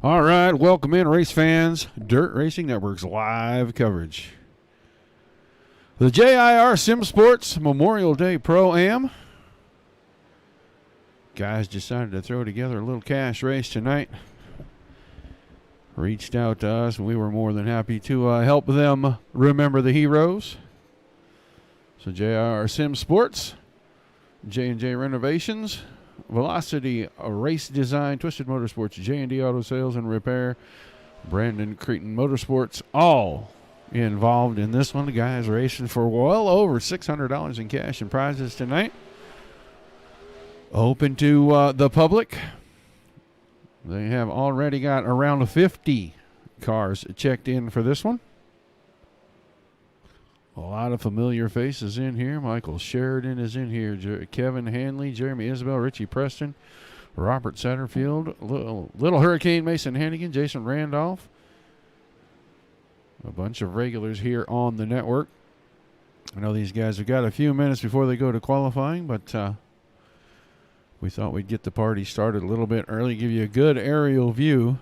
All right, welcome in, race fans. Dirt Racing Network's live coverage. The JIR SimSports Memorial Day Pro-Am. Guys decided to throw together a little cash race tonight. Reached out to us, and we were more than happy to help them remember the heroes. So JIR SimSports, J&J Renovations, Velocity Race Design, Twisted Motorsports, J&D Auto Sales and Repair, Brandon Cretin Motorsports, all involved in this one. The guys racing for well over $600 in cash and prizes tonight. Open to the public. They have already got around 50 cars checked in for this one. A lot of familiar faces in here. Michael Sheridan is in here. Kevin Hanley, Jeremy Isabel, Richie Preston, Robert Satterfield, Little Hurricane Mason Hannigan, Jason Randolph. A bunch of regulars here on the network. I know these guys have got a few minutes before they go to qualifying, but we thought we'd get the party started a little bit early, give you a good aerial view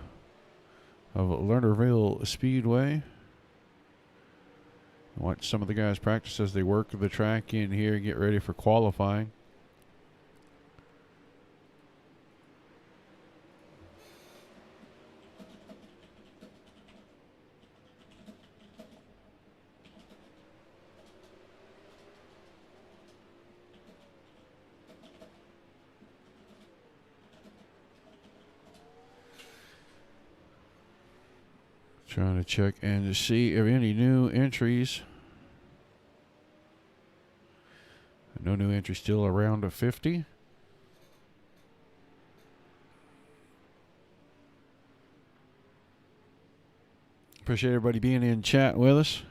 of Lernerville Speedway. Watch some of the guys practice as they work the track in here, get ready for qualifying. Trying to check and to see if any new entries. No new entry, still around a 50. Appreciate everybody being in chat with us.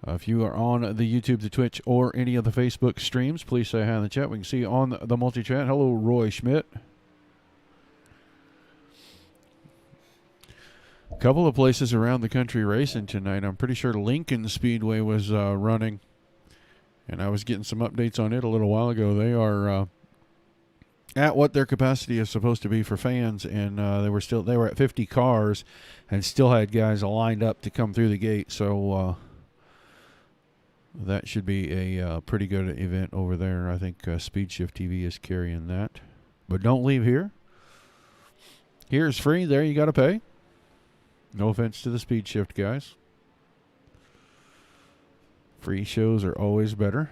If you are on the YouTube, the Twitch, or any of the Facebook streams, please say hi in the chat. We can see you on the multi-chat. Hello, Roy Schmidt. A couple of places around the country racing tonight. I'm pretty sure Lincoln Speedway was running. And I was getting some updates on it a little while ago. They are at what their capacity is supposed to be for fans, and they were at 50 cars, and still had guys lined up to come through the gate. So that should be a pretty good event over there. I think Speed Shift TV is carrying that. But don't leave here. Here's free. There you got to pay. No offense to the Speed Shift guys. Free shows are always better.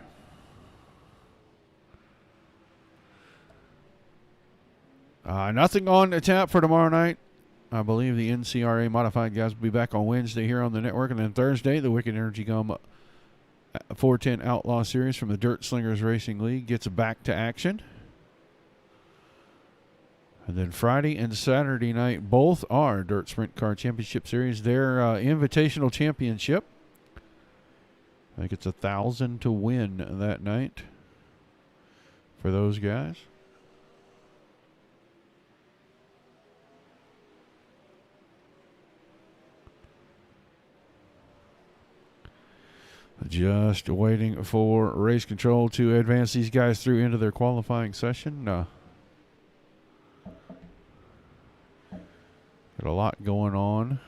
Nothing on the tap for tomorrow night. I believe the NCRA modified guys will be back on Wednesday here on the network. And then Thursday, the Wicked Energy Gum 410 Outlaw Series from the Dirt Slingers Racing League gets back to action. And then Friday and Saturday night, both are Dirt Sprint Car Championship Series. Their Invitational Championship. I think it's $1,000 to win that night for those guys. Just waiting for race control to advance these guys through into their qualifying session. Got a lot going on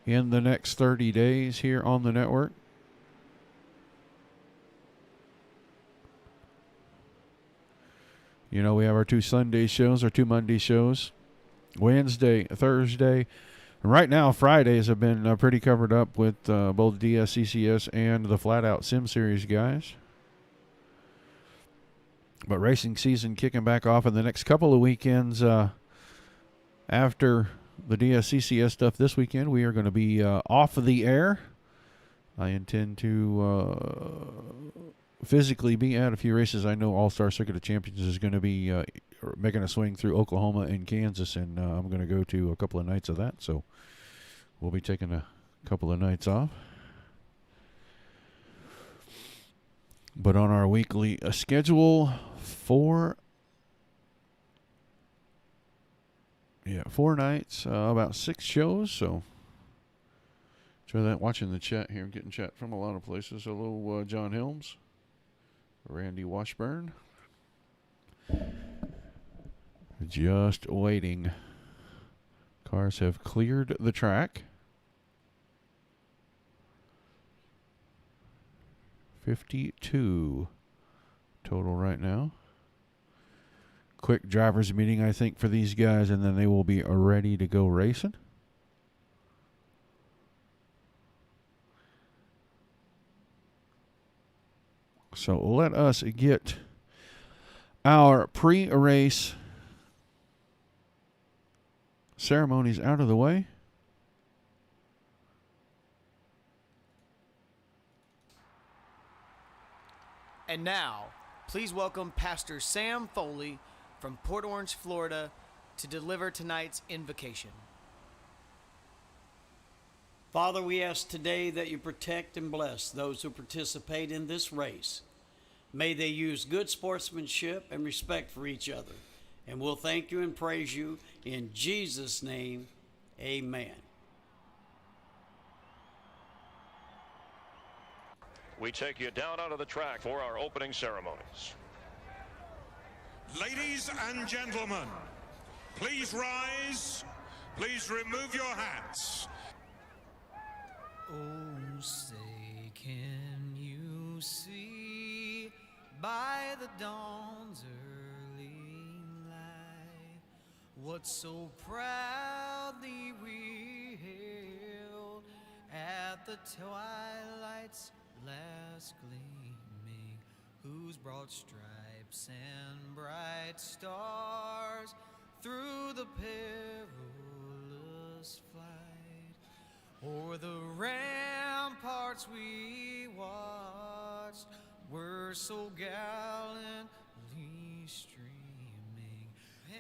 in the next 30 days here on the network. You know, we have our 2 Sunday shows, our 2 Monday shows, Wednesday, Thursday. And right now, Fridays have been pretty covered up with both DSCCS and the Flat Out Sim Series guys. But racing season kicking back off in the next couple of weekends. After the DSCCS stuff this weekend, we are going to be off of the air. I intend to physically be at a few races. I know All-Star Circuit of Champions is going to be making a swing through Oklahoma and Kansas, and I'm going to go to a couple of nights of that. So we'll be taking a couple of nights off. But on our weekly schedule, 4 nights, about 6 shows. So try that. Watching the chat here. I'm getting chat from a lot of places. Hello, John Helms, Randy Washburn. Just waiting. Cars have cleared the track. 52 total right now. Quick drivers meeting, I think, for these guys, and then they will be ready to go racing. So let us get our pre-race ceremonies out of the way. And now, please welcome Pastor Sam Foley from Port Orange, Florida, to deliver tonight's invocation. Father, we ask today that you protect and bless those who participate in this race. May they use good sportsmanship and respect for each other. And we'll thank you and praise you in Jesus' name. Amen. We take you down onto the track for our opening ceremonies. Ladies and gentlemen, please rise. Please remove your hats. Oh, say, can you see by the dawn's early light what so proudly we hailed at the twilight's last gleaming, whose broad stripes and bright stars through the perilous flight o'er the ramparts we watched were so gallantly streaming,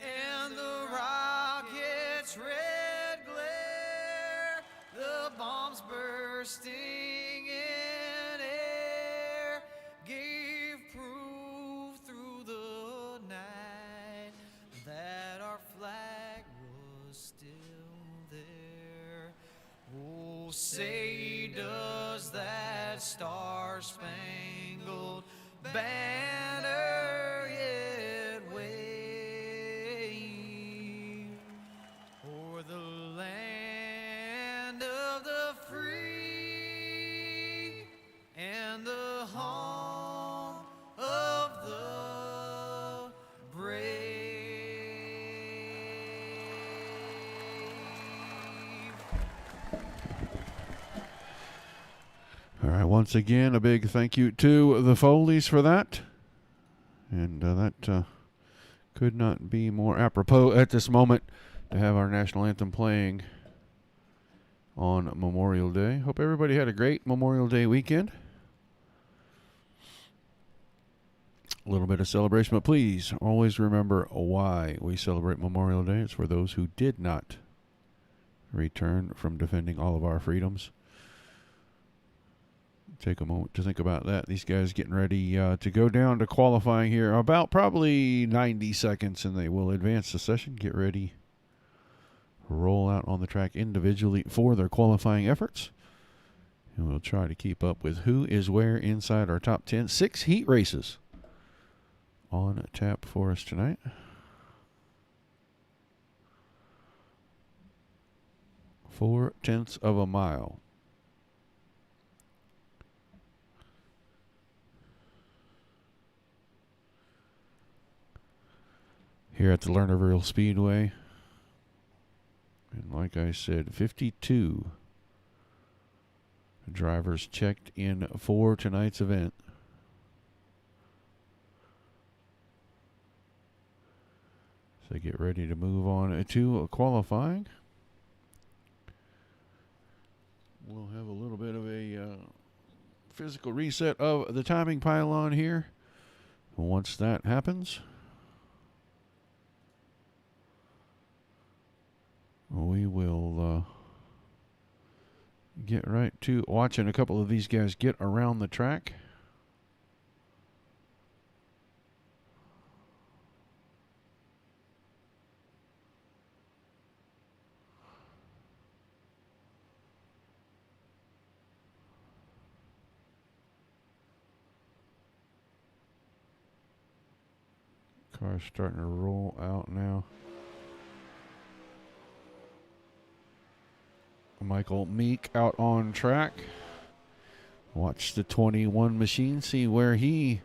and the rocket's red glare, the bombs bursting in air, gave proof through the night that our flag was still there. Oh, say does that star-spangled banner yet wave o'er the land of the free and the home of the brave? All right, once again, a big thank you to the Foleys for that. And that could not be more apropos at this moment to have our national anthem playing on Memorial Day. Hope everybody had a great Memorial Day weekend. A little bit of celebration, but please always remember why we celebrate Memorial Day. It's for those who did not return from defending all of our freedoms. Take a moment to think about that. These guys getting ready to go down to qualifying here. About probably 90 seconds, and they will advance the session. Get ready. Roll out on the track individually for their qualifying efforts. And we'll try to keep up with who is where inside our top 10. 6 heat races on tap for us tonight. Four-tenths of a mile. Here at the Lernerville Speedway. And like I said, 52 drivers checked in for tonight's event. So get ready to move on to qualifying. We'll have a little bit of a physical reset of the timing pylon here. Once that happens, we will get right to watching a couple of these guys get around the track. Car's starting to roll out now. Michael Meek out on track. Watch the 21 machine, see where he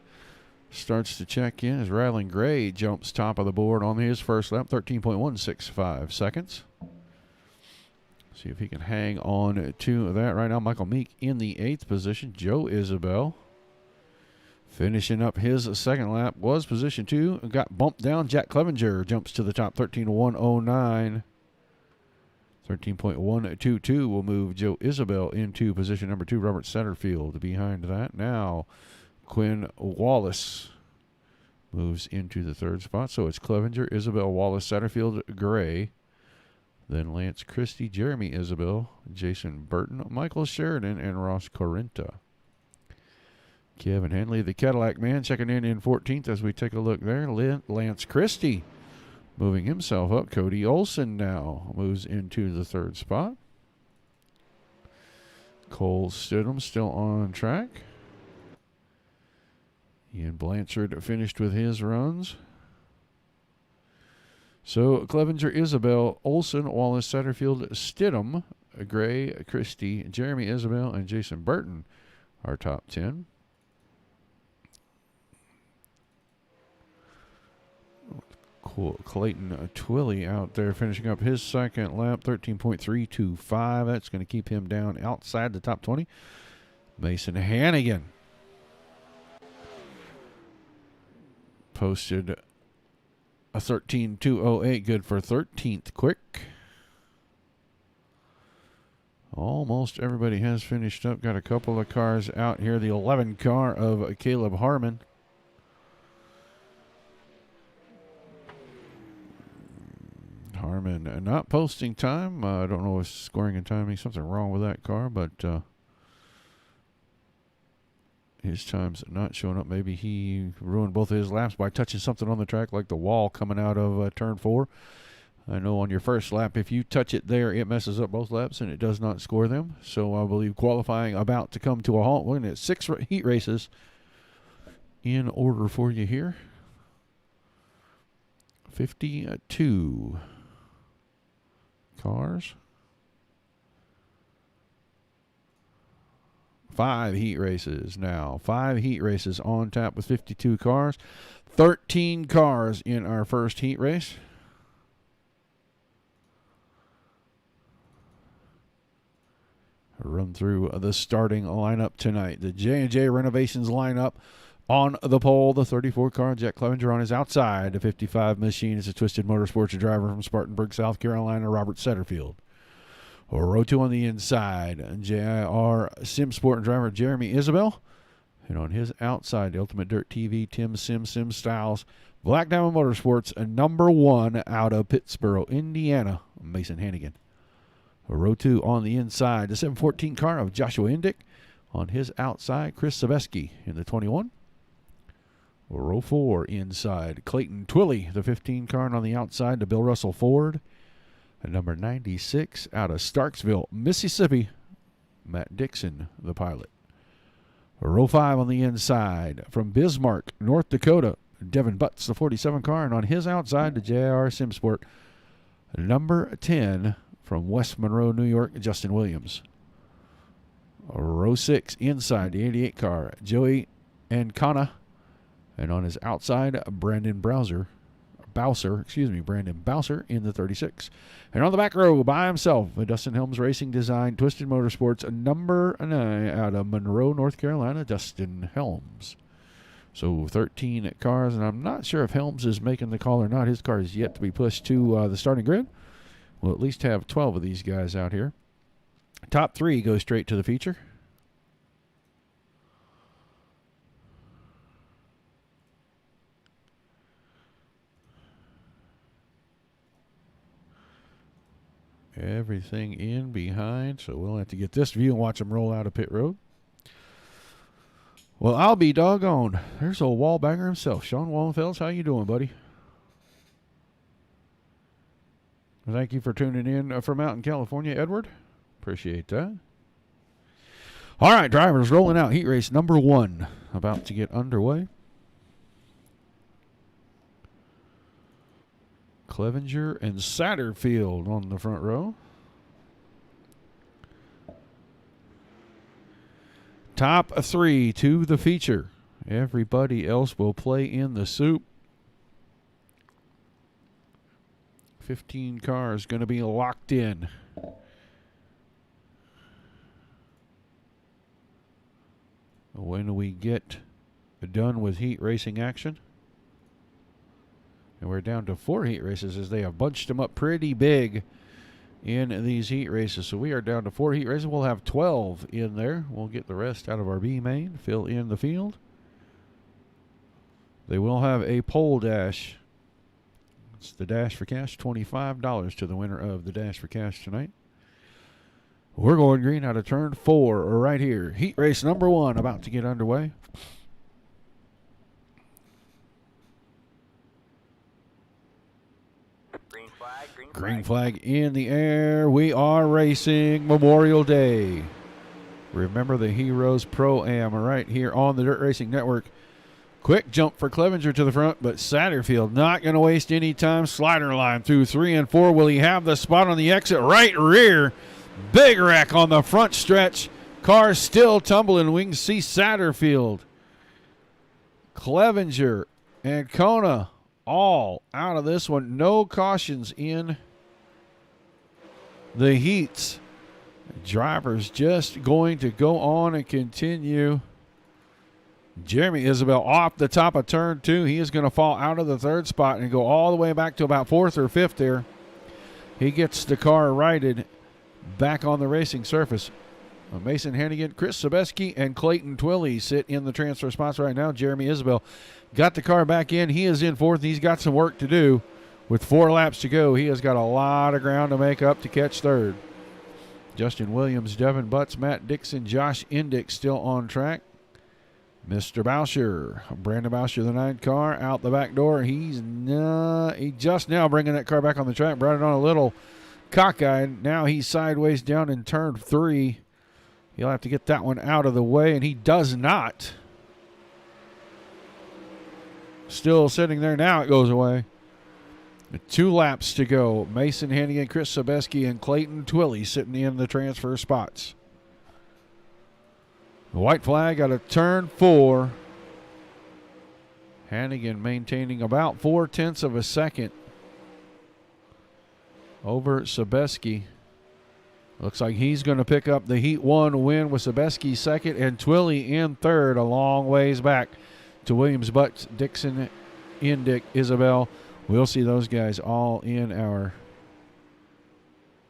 starts to check in as Rylan Gray jumps top of the board on his first lap, 13.165 seconds. See if he can hang on to that. Right now, Michael Meek in the 8th position. Joe Isabel finishing up his second lap was position 2. Got bumped down. Jack Clevenger jumps to the top, 13.109. 13.122 will move Joe Isabel into position number 2. Robert Satterfield behind that. Now, Quinn Wallace moves into the 3rd spot. So it's Clevenger, Isabel, Wallace, Satterfield, Gray. Then Lance Christie, Jeremy Isabel, Jason Burton, Michael Sheridan, and Ross Corinta. Kevin Henley, the Cadillac man, checking in 14th as we take a look there. Lance Christie moving himself up. Cody Olson now moves into the 3rd spot. Cole Stidham still on track. Ian Blanchard finished with his runs. So Clevenger, Isabel, Olson, Wallace, Satterfield, Stidham, Gray, Christie, Jeremy Isabel, and Jason Burton are top 10. Cool. Clayton Twilley out there finishing up his second lap, 13.325. That's going to keep him down outside the top 20. Mason Hannigan posted a 13.208, good for 13th quick. Almost everybody has finished up. Got a couple of cars out here. The 11 car of Caleb Harmon. Harmon not posting time. I don't know if scoring and timing, something wrong with that car, but his time's not showing up. Maybe he ruined both of his laps by touching something on the track like the wall coming out of turn 4. I know on your first lap, if you touch it there, it messes up both laps and it does not score them. So I believe qualifying about to come to a halt. We're looking at 6 heat races in order for you here. 52 cars. 5 heat races now. 5 heat races on tap with 52 cars. 13 cars in our first heat race. Run through the starting lineup tonight. The J&J Renovations lineup on the pole. The 34 car, Jack Clevenger on his outside. The 55 machine is a Twisted Motorsports driver from Spartanburg, South Carolina, Robert Satterfield. Row 2 on the inside, JIR SimSports driver Jeremy Isabel. And on his outside, the Ultimate Dirt TV, Tim Sim Styles. Black Diamond Motorsports, a number 1 out of Pittsboro, Indiana, Mason Hannigan. Row 2 on the inside, the 714 car of Joshua Indick. On his outside, Chris Sabeski in the 21. Row 4 inside, Clayton Twilley, the 15 car, and on the outside, the Bill Russell Ford. And number 96 out of Starksville, Mississippi, Matt Dixon, the pilot. Row 5 on the inside, from Bismarck, North Dakota, Devin Butts, the 47 car, and on his outside, the JIR SimSport, number 10 from West Monroe, New York, Justin Williams. Row 6 inside, the 88 car, Joey Ancona, and on his outside, Brandon Bowser in the 36. And on the back row by himself, Dustin Helms Racing Design, Twisted Motorsports, number 9 out of Monroe, North Carolina, Dustin Helms. So 13 cars, and I'm not sure if Helms is making the call or not. His car is yet to be pushed to the starting grid. We'll at least have 12 of these guys out here. Top 3 go straight to the feature. Everything in behind, so we'll have to get this view and watch them roll out of pit road. Well, I'll be doggone. There's old wall banger himself. Sean Wallenfels, how you doing, buddy? Thank you for tuning in from out in California, Edward. Appreciate that. All right, drivers rolling out. Heat race number 1 about to get underway. Clevenger and Satterfield on the front row. Top 3 to the feature. Everybody else will play in the soup. 15 cars going to be locked in. When we get done with heat racing action. And we're down to 4 heat races as they have bunched them up pretty big in these heat races. So we are down to 4 heat races. We'll have 12 in there. We'll get the rest out of our B main, fill in the field. They will have a pole dash. It's the Dash for Cash, $25 to the winner of the Dash for Cash tonight. We're going green out of turn 4 right here. Heat race number 1 about to get underway. Green flag in the air. We are racing Memorial Day. Remember the Heroes Pro-Am right here on the Dirt Racing Network. Quick jump for Clevenger to the front, but Satterfield not going to waste any time. Slider line through 3 and 4. Will he have the spot on the exit? Right rear. Big wreck on the front stretch. Car still tumbling. We can see Satterfield, Clevenger, and Kona all out of this one. No cautions in the heats. Drivers just going to go on and continue. Jeremy Isabel off the top of turn 2. He is going to fall out of the 3rd spot and go all the way back to about 4th or 5th there. He gets the car righted back on the racing surface. Mason Hannigan, Chris Sobeski, and Clayton Twilley sit in the transfer spots right now. Jeremy Isabel got the car back in. He is in 4th. He's got some work to do. With 4 laps to go, he has got a lot of ground to make up to catch 3rd. Justin Williams, Devin Butts, Matt Dixon, Josh Indick still on track. Mr. Bousher, Brandon Bousher, the 9 car, out the back door. He just now bringing that car back on the track. Brought it on a little cockeyed. Now he's sideways down in turn 3. He'll have to get that one out of the way, and he does not. Still sitting there. Now it goes away. 2 laps to go. Mason Hannigan, Chris Sobeski, and Clayton Twilley sitting in the transfer spots. The white flag out of turn 4. Hannigan maintaining about 0.4 of a second over Sobeski. Looks like he's going to pick up the Heat 1 win with Sobeski 2nd and Twilley in 3rd, a long ways back to Williams, Butts, Dixon, Indick, Isabel. We'll see those guys all in our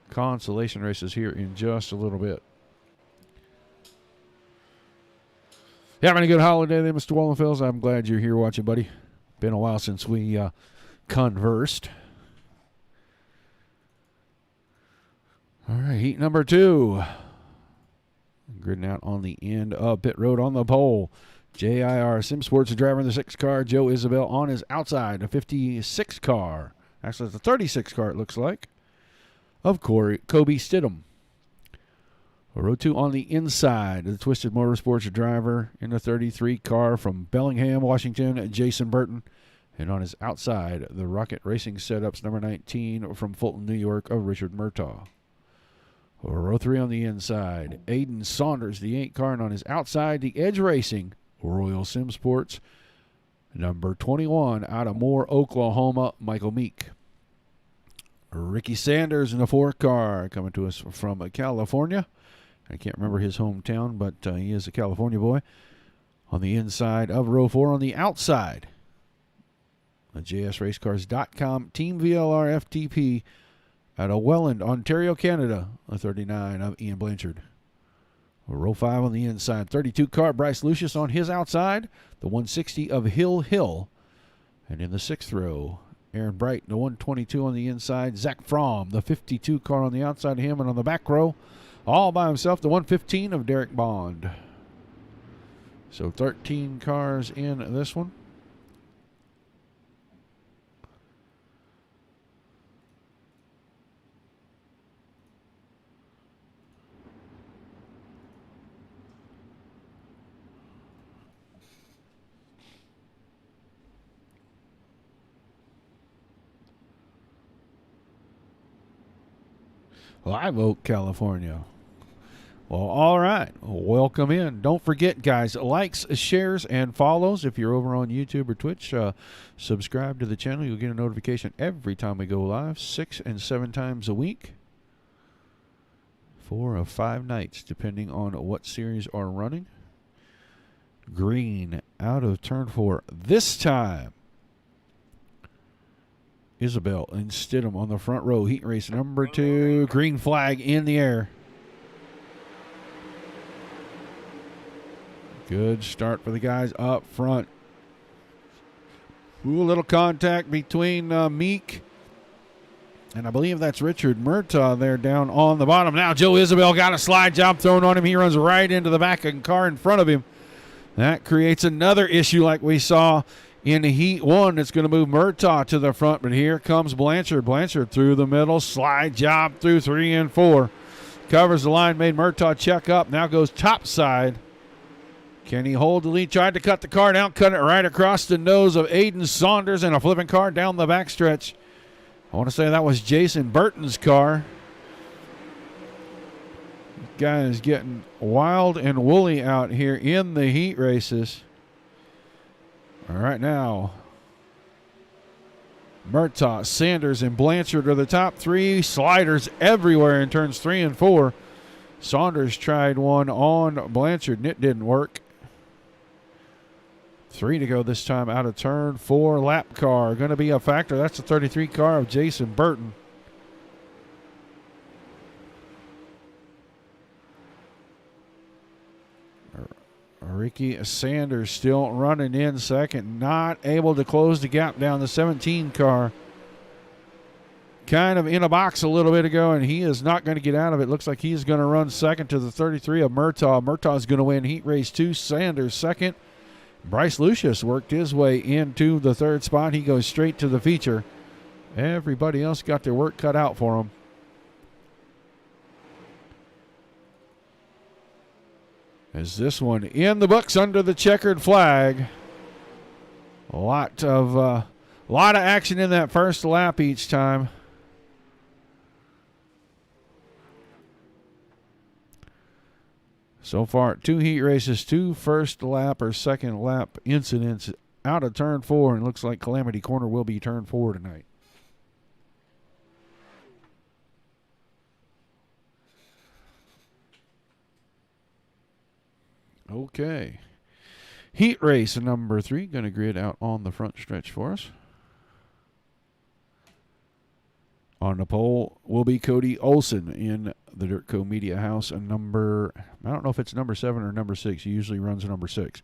consolation races here in just a little bit. Having a good holiday there, Mr. Wallenfels. I'm glad you're here watching, buddy. Been a while since we conversed. All right, heat number 2. Gridding out on the end of pit road on the pole. JIR SimSports driver in the 6 car. Joe Isabel on his outside. A 56 car. Actually, it's a 36 car, it looks like. Of Kobe Stidham. Row 2 on the inside. The Twisted Motorsports driver in the 33 car from Bellingham, Washington, Jason Burton. And on his outside, the Rocket Racing Setups number 19 from Fulton, New York, of Richard Murtaugh. Row 3 on the inside. Aiden Saunders, the 8 car, and on his outside, the Edge Racing, Royal SimSports, number 21, out of Moore, Oklahoma, Michael Meek. Ricky Sanders in the 4 car, coming to us from California. I can't remember his hometown, but he is a California boy. On the inside of row 4, on the outside, the JSRaceCars.com Team VLR FTP out of Welland, Ontario, Canada, a 39 of Ian Blanchard. Row 5 on the inside, 32 car, Bryce Lucius on his outside, the 160 of Hill. And in the 6th row, Aaron Bright, the 122 on the inside, Zach Fromm, the 52 car on the outside of him, and on the back row, all by himself, the 115 of Derek Bond. So 13 cars in this one. Live Oak, California. Well, all right. Welcome in. Don't forget, guys, likes, shares, and follows. If you're over on YouTube or Twitch, subscribe to the channel. You'll get a notification every time we go live, 6 and 7 times a week. 4 of 5 nights, depending on what series are running. Green out of turn 4 this time. Isabel and Stidham on the front row. Heat race number 2. Green flag in the air. Good start for the guys up front. Ooh, a little contact between Meek and I believe that's Richard Murtaugh there down on the bottom. Now Joe Isabel got a slide job thrown on him. He runs right into the back of the car in front of him. That creates another issue like we saw in Heat 1. It's going to move Murtaugh to the front, but here comes Blanchard. Blanchard through the middle. Slide job through 3 and 4. Covers the line, made Murtaugh check up. Now goes top side. Can he hold the lead? Tried to cut the car down, cut it right across the nose of Aiden Saunders and a flipping car down the backstretch. I want to say that was Jason Burton's car. Guy is getting wild and woolly out here in the heat races. All right, now Murtaugh, Sanders, and Blanchard are the top 3. Sliders everywhere in turns 3 and 4. Saunders tried one on Blanchard, and it didn't work. 3 to go this time out of turn 4. Lap car going to be a factor. That's the 33 car of Jason Burton. Ricky Sanders still running in second. Not able to close the gap down the 17 car. Kind of in a box a little bit ago, and he is not going to get out of it. Looks like he's going to run second to the 33 of Murtaugh. Murtaugh's going to win heat race 2. Sanders second. Bryce Lucius worked his way into the 3rd spot. He goes straight to the feature. Everybody else got their work cut out for him. As this one in the books under the checkered flag. A lot of action in that first lap each time. So far, 2 heat races, 2 first lap or second lap incidents out of turn 4, and looks like Calamity Corner will be turn 4 tonight. Okay. Heat race number 3, going to grid out on the front stretch for us. On the pole will be Cody Olson in the Dirt Co Media House. I don't know if it's number 7 or number 6. He usually runs number 6.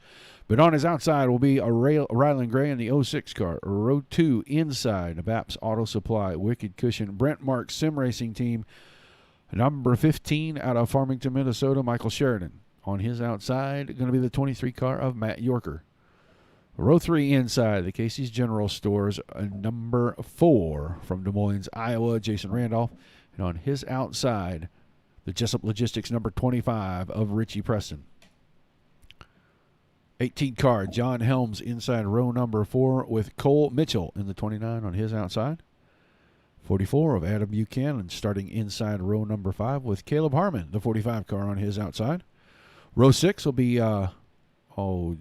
But on his outside will be a Rylan Gray in the 06 car. Row 2 inside, Baps Auto Supply, Wicked Cushion, Brent Marks Sim Racing Team. Number 15 out of Farmington, Minnesota, Michael Sheridan. On his outside, going to be the 23 car of Matt Yorker. Row 3 inside, the Casey's General Stores, number 4 from Des Moines, Iowa, Jason Randolph. And on his outside, the Jessup Logistics number 25 of Richie Preston. 18 car, John Helms inside row number 4 with Cole Mitchell in the 29 on his outside. 44 of Adam Buchanan starting inside row number 5 with Caleb Harmon, the 45 car on his outside. Row 6 will be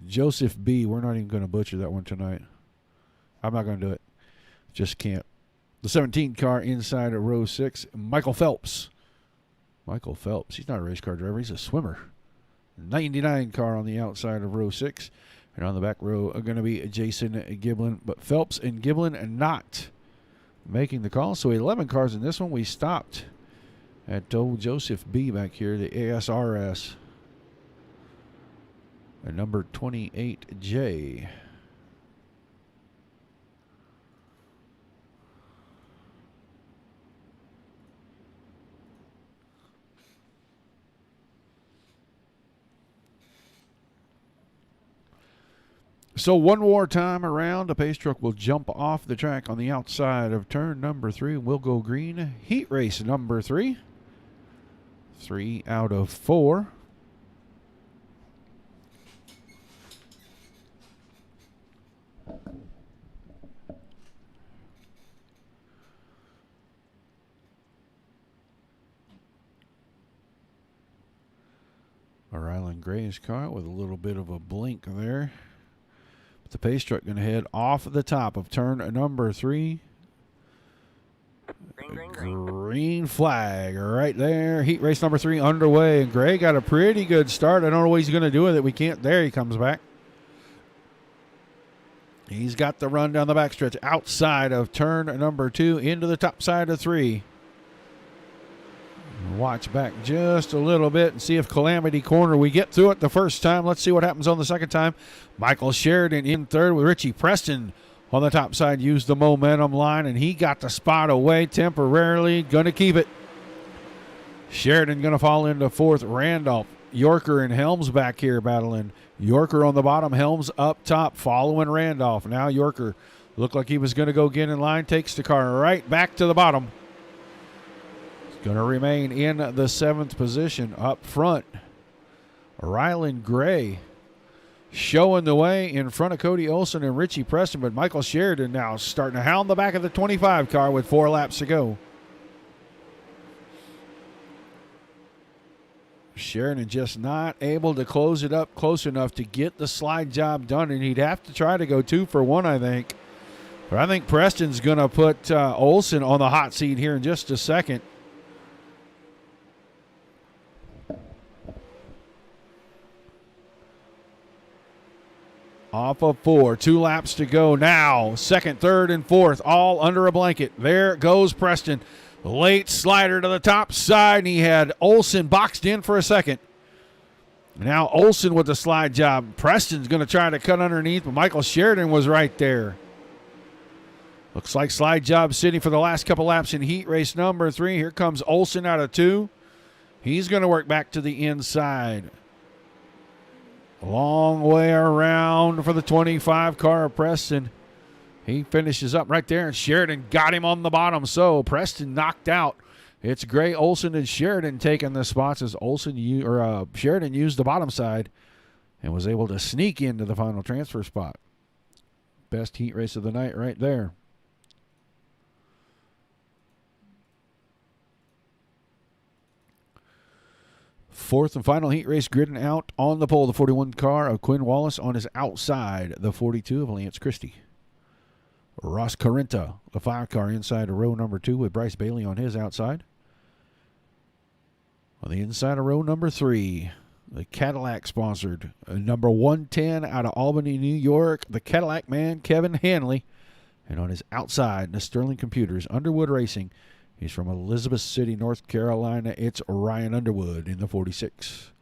Joseph B. We're not even going to butcher that one tonight. I'm not going to do it. Just can't. The 17 car inside of row 6, Michael Phelps. Michael Phelps, he's not a race car driver, he's a swimmer. 99 car on the outside of row 6. And on the back row are going to be Jason Giblin. But Phelps and Giblin not making the call. So 11 cars in this one. We stopped at old Joseph B. back here, the ASRS. And number 28J. So one more time around, the pace truck will jump off the track on the outside of turn number 3 and we'll go green. Heat race number 3. 3 out of 4. Rylan Gray's car with a little bit of a blink there. But the pace truck going to head off the top of turn number 3. Green flag right there. Heat race number 3 underway. And Gray got a pretty good start. I don't know what he's going to do with it. We can't. There he comes back. He's got the run down the backstretch outside of turn number 2 into the top side of 3. Watch back just a little bit and see if Calamity Corner, we get through it the first time. Let's see what happens on the second time. Michael Sheridan in third with Richie Preston on the top side. Used the momentum line, and he got the spot away temporarily. Going to keep it. Sheridan going to fall into fourth. Randolph, Yorker, and Helms back here battling. Yorker on the bottom, Helms up top, following Randolph. Now Yorker looked like he was going to go get in line. Takes the car right back to the bottom. Going to remain in the 7th position up front. Rylan Gray showing the way in front of Cody Olson and Richie Preston, but Michael Sheridan now starting to hound the back of the 25 car with 4 laps to go. Sheridan just not able to close it up close enough to get the slide job done, and he'd have to try to go 2 for 1, I think. But I think Preston's going to put Olson on the hot seat here in just a second. Off of 4, 2 laps to go now. Second, third, and fourth, all under a blanket. There goes Preston. Late slider to the top side, and he had Olson boxed in for a second. Now Olson with the slide job. Preston's going to try to cut underneath, but Michael Sheridan was right there. Looks like slide job sitting for the last couple laps in heat race number 3. Here comes Olson out of 2. He's going to work back to the inside. A long way around for the 25 car of Preston. He finishes up right there, and Sheridan got him on the bottom. So Preston knocked out. It's Gray, Olson, and Sheridan taking the spots as Sheridan used the bottom side and was able to sneak into the final transfer spot. Best heat race of the night right there. Fourth and final heat race gridding out on the pole. The 41 car of Quinn Wallace on his outside. The 42 of Lance Christie. Ross Carrenta, the 5 car inside of row number 2 with Bryce Bailey on his outside. On the inside of row number 3, the Cadillac sponsored. Number 110 out of Albany, New York. The Cadillac man, Kevin Hanley. And on his outside, the Sterling Computers, Underwood Racing. He's from Elizabeth City, North Carolina. It's Ryan Underwood in the 46.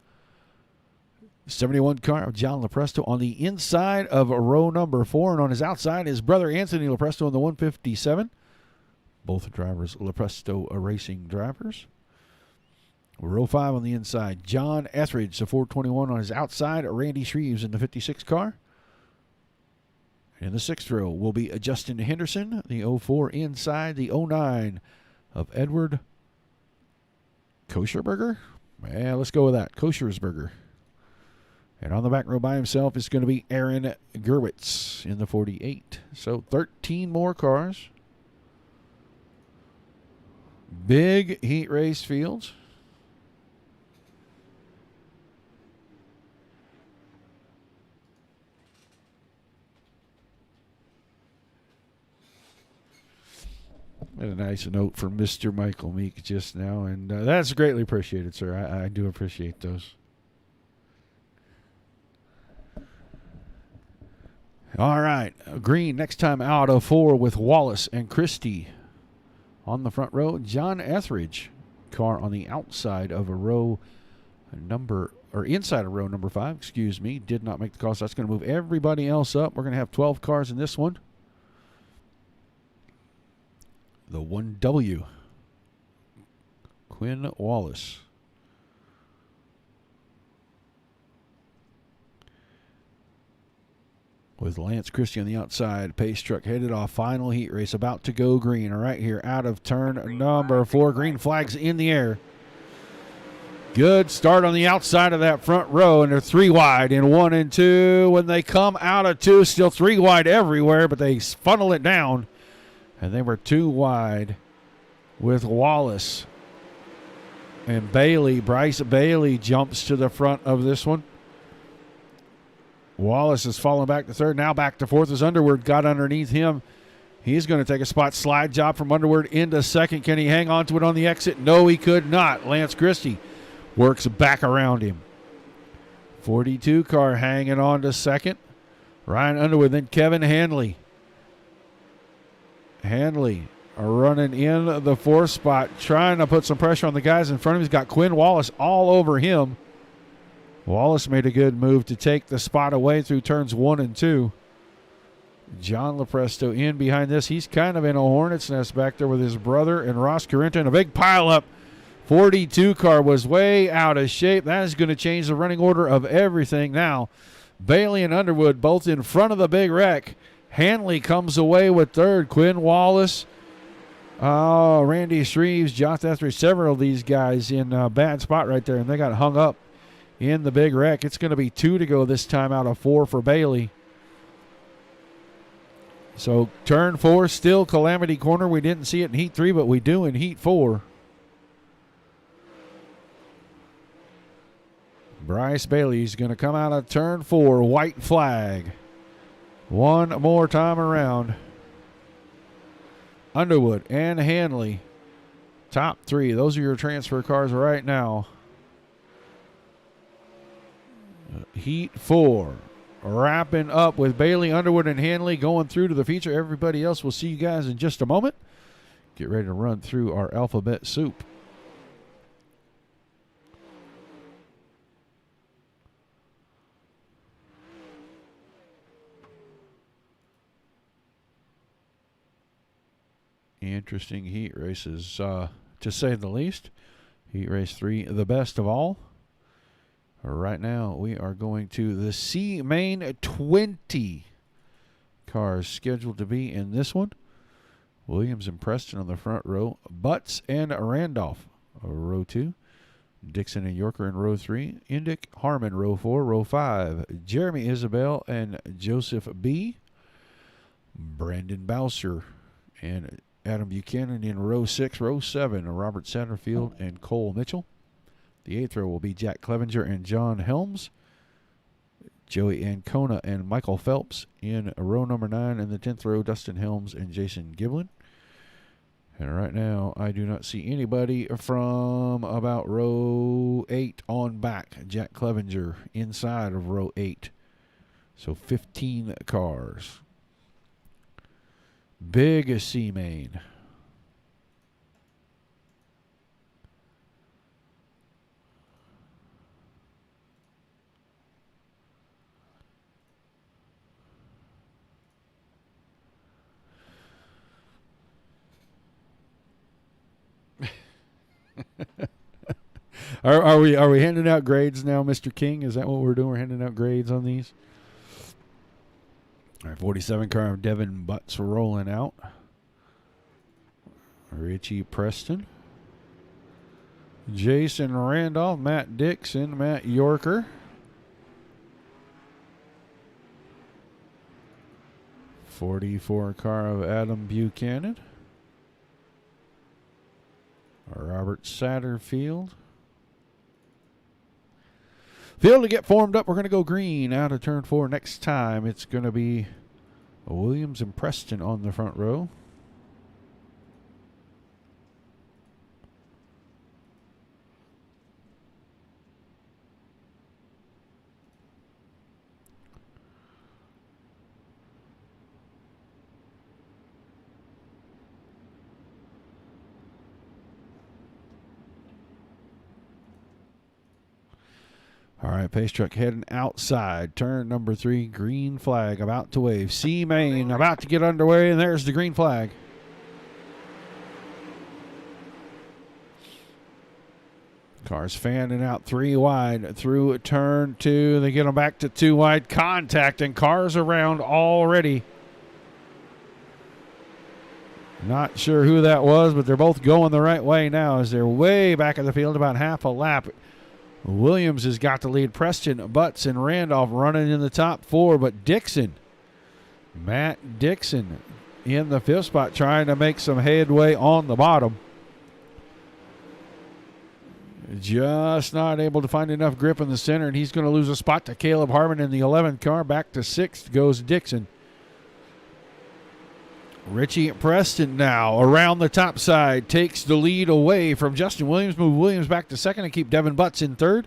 71 car of John Lepresto on the inside of row number 4. And on his outside, his brother Anthony Lepresto in the 157. Both drivers Lepresto Racing drivers. Row 5 on the inside, John Etheridge, the 421 on his outside. Randy Shreves in the 56 car. In the 6th row will be Justin Henderson, the 04 inside, the 09 of Edward Kosherberger. Yeah, let's go with that. Koshersberger. And on the back row by himself is going to be Aaron Gerwitz in the 48. So 13 more cars. Big heat race fields. And a nice note from Mr. Michael Meek just now, and that's greatly appreciated, sir. I do appreciate those. All right, green next time out of 4 with Wallace and Christie on the front row. John Etheridge, car on the outside of a row inside of row number 5. Excuse me, did not make the call. So that's going to move everybody else up. We're going to have 12 cars in this one. The 1W, Quinn Wallace. With Lance Christie on the outside, pace truck headed off, final heat race, about to go green. Right here, out of turn number 4, green flags in the air. Good start on the outside of that front row, and they're 3 wide in 1 and 2. When they come out of 2, still 3 wide everywhere, but they funnel it down. And they were 2 wide with Wallace And Bryce Bailey jumps to the front of this one. Wallace is falling back to third. Now back to fourth as Underwood got underneath him. He's going to take a spot slide job from Underwood into second. Can he hang on to it on the exit? No, he could not. Lance Christie works back around him. 42 car hanging on to second. Ryan Underwood, then Kevin Hanley. Hanley running in the fourth spot, trying to put some pressure on the guys in front of him. He's got Quinn Wallace all over him. Wallace made a good move to take the spot away through turns 1 and 2. John Lepresto in behind this. He's kind of in a hornet's nest back there with his brother and Ross Carrington. A big pileup. 42 car was way out of shape. That is going to change the running order of everything now. Bailey and Underwood both in front of the big wreck. Hanley comes away with third. Quinn Wallace, Randy Shreves, Josh Etheridge, several of these guys in a bad spot right there, and they got hung up in the big wreck. It's going to be 2 to go this time out of 4 for Bailey. So turn 4, still Calamity Corner. We didn't see it in Heat 3, but we do in Heat 4. Bryce Bailey's going to come out of turn 4, white flag. One more time around. Underwood and Hanley, top 3. Those are your transfer cars right now. Heat 4. Wrapping up with Bailey, Underwood, and Hanley going through to the feature. Everybody else, we'll see you guys in just a moment. Get ready to run through our alphabet soup. Interesting heat races, to say the least. Heat race 3, the best of all. Right now, we are going to the C main 20 cars scheduled to be in this one. Williams and Preston on the front row. Butts and Randolph, row 2. Dixon and Yorker in row 3. Indick, Harmon, row 4. Row 5, Jeremy Isabel and Joseph B. Brandon Bowser and Adam Buchanan in row 6. Row 7, Robert Satterfield and Cole Mitchell. The 8th row will be Jack Clevenger and John Helms. Joey Ancona and Michael Phelps in row number 9. And the 10th row, Dustin Helms and Jason Giblin. And right now, I do not see anybody from about row 8 on back. Jack Clevenger inside of row 8. So 15 cars. Big C main. Are we handing out grades now, Mr. King? Is that what we're doing? We're handing out grades on these? All right, 47 car of Devin Butts rolling out. Richie Preston. Jason Randolph, Matt Dixon, Matt Yorker. 44 car of Adam Buchanan. Robert Satterfield. Field to get formed up. We're going to go green out of turn 4. Next time it's going to be Williams and Preston on the front row. All right, pace truck heading outside. Turn number 3, green flag about to wave. C main about to get underway, and there's the green flag. Cars fanning out 3 wide through turn 2. They get them back to 2 wide. Contact and cars around already. Not sure who that was, but they're both going the right way now as they're way back in the field, about half a lap. Williams has got the lead. Preston, Butts, and Randolph running in the top 4, but Dixon, Matt Dixon in the 5th spot trying to make some headway on the bottom. Just not able to find enough grip in the center, and he's going to lose a spot to Caleb Harmon in the 11th car. Back to 6th goes Dixon. Richie Preston now around the top side takes the lead away from Justin Williams. Move Williams back to 2nd and keep Devin Butts in 3rd.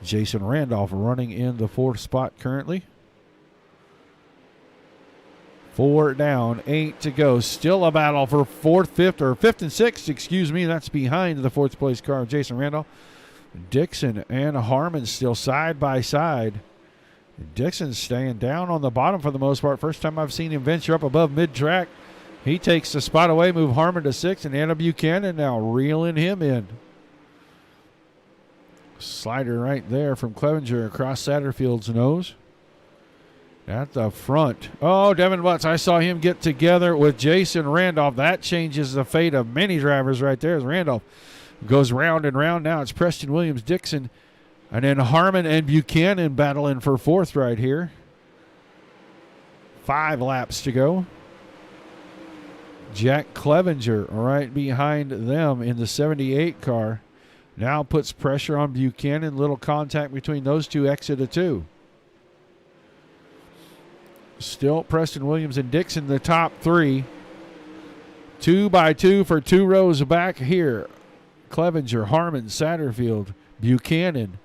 Jason Randolph running in the 4th spot currently. 4 down, 8 to go. Still a battle for 4th, 5th and 6th, excuse me. That's behind the 4th place car of Jason Randolph. Dixon and Harmon still side by side. Dixon's staying down on the bottom for the most part. First time I've seen him venture up above mid-track. He takes the spot away, move Harmon to 6th, and Anna Buchanan now reeling him in. Slider right there from Clevenger across Satterfield's nose. At the front. Oh, Devin Butts. I saw him get together with Jason Randolph. That changes the fate of many drivers right there as Randolph goes round and round. Now it's Preston Williams, Dixon, and then Harmon and Buchanan battling for 4th right here. 5 laps to go. Jack Clevenger right behind them in the 78 car. Now puts pressure on Buchanan. Little contact between those two, exit of 2. Still Preston Williams and Dixon, the top 3. 2 by 2 for 2 rows back here. Clevenger, Harmon, Satterfield, Buchanan.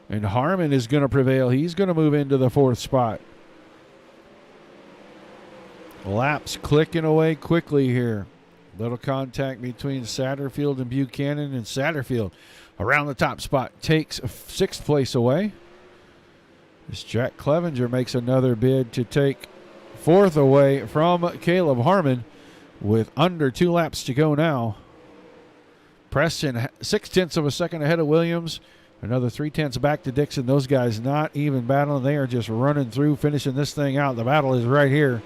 And Harmon is going to prevail. He's going to move into the 4th spot. Laps clicking away quickly here. Little contact between Satterfield and Buchanan, and Satterfield around the top spot takes 6th place away. As Jack Clevenger makes another bid to take 4th away from Caleb Harmon with under 2 laps to go now. Preston 0.6 of a second ahead of Williams. Another 0.3 back to Dixon. Those guys not even battling. They are just running through, finishing this thing out. The battle is right here.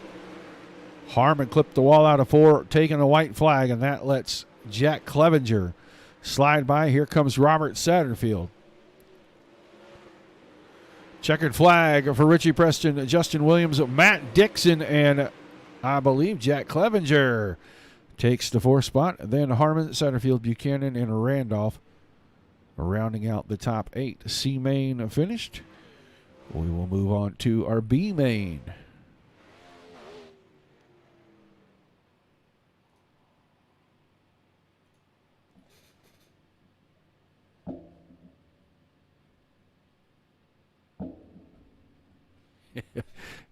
Harmon clipped the wall out of 4, taking a white flag, and that lets Jack Clevenger slide by. Here comes Robert Satterfield. Checkered flag for Richie Preston, Justin Williams, Matt Dixon, and I believe Jack Clevenger takes the 4th spot. Then Harmon, Satterfield, Buchanan, and Randolph rounding out the top 8. C main finished. We will move on to our B main.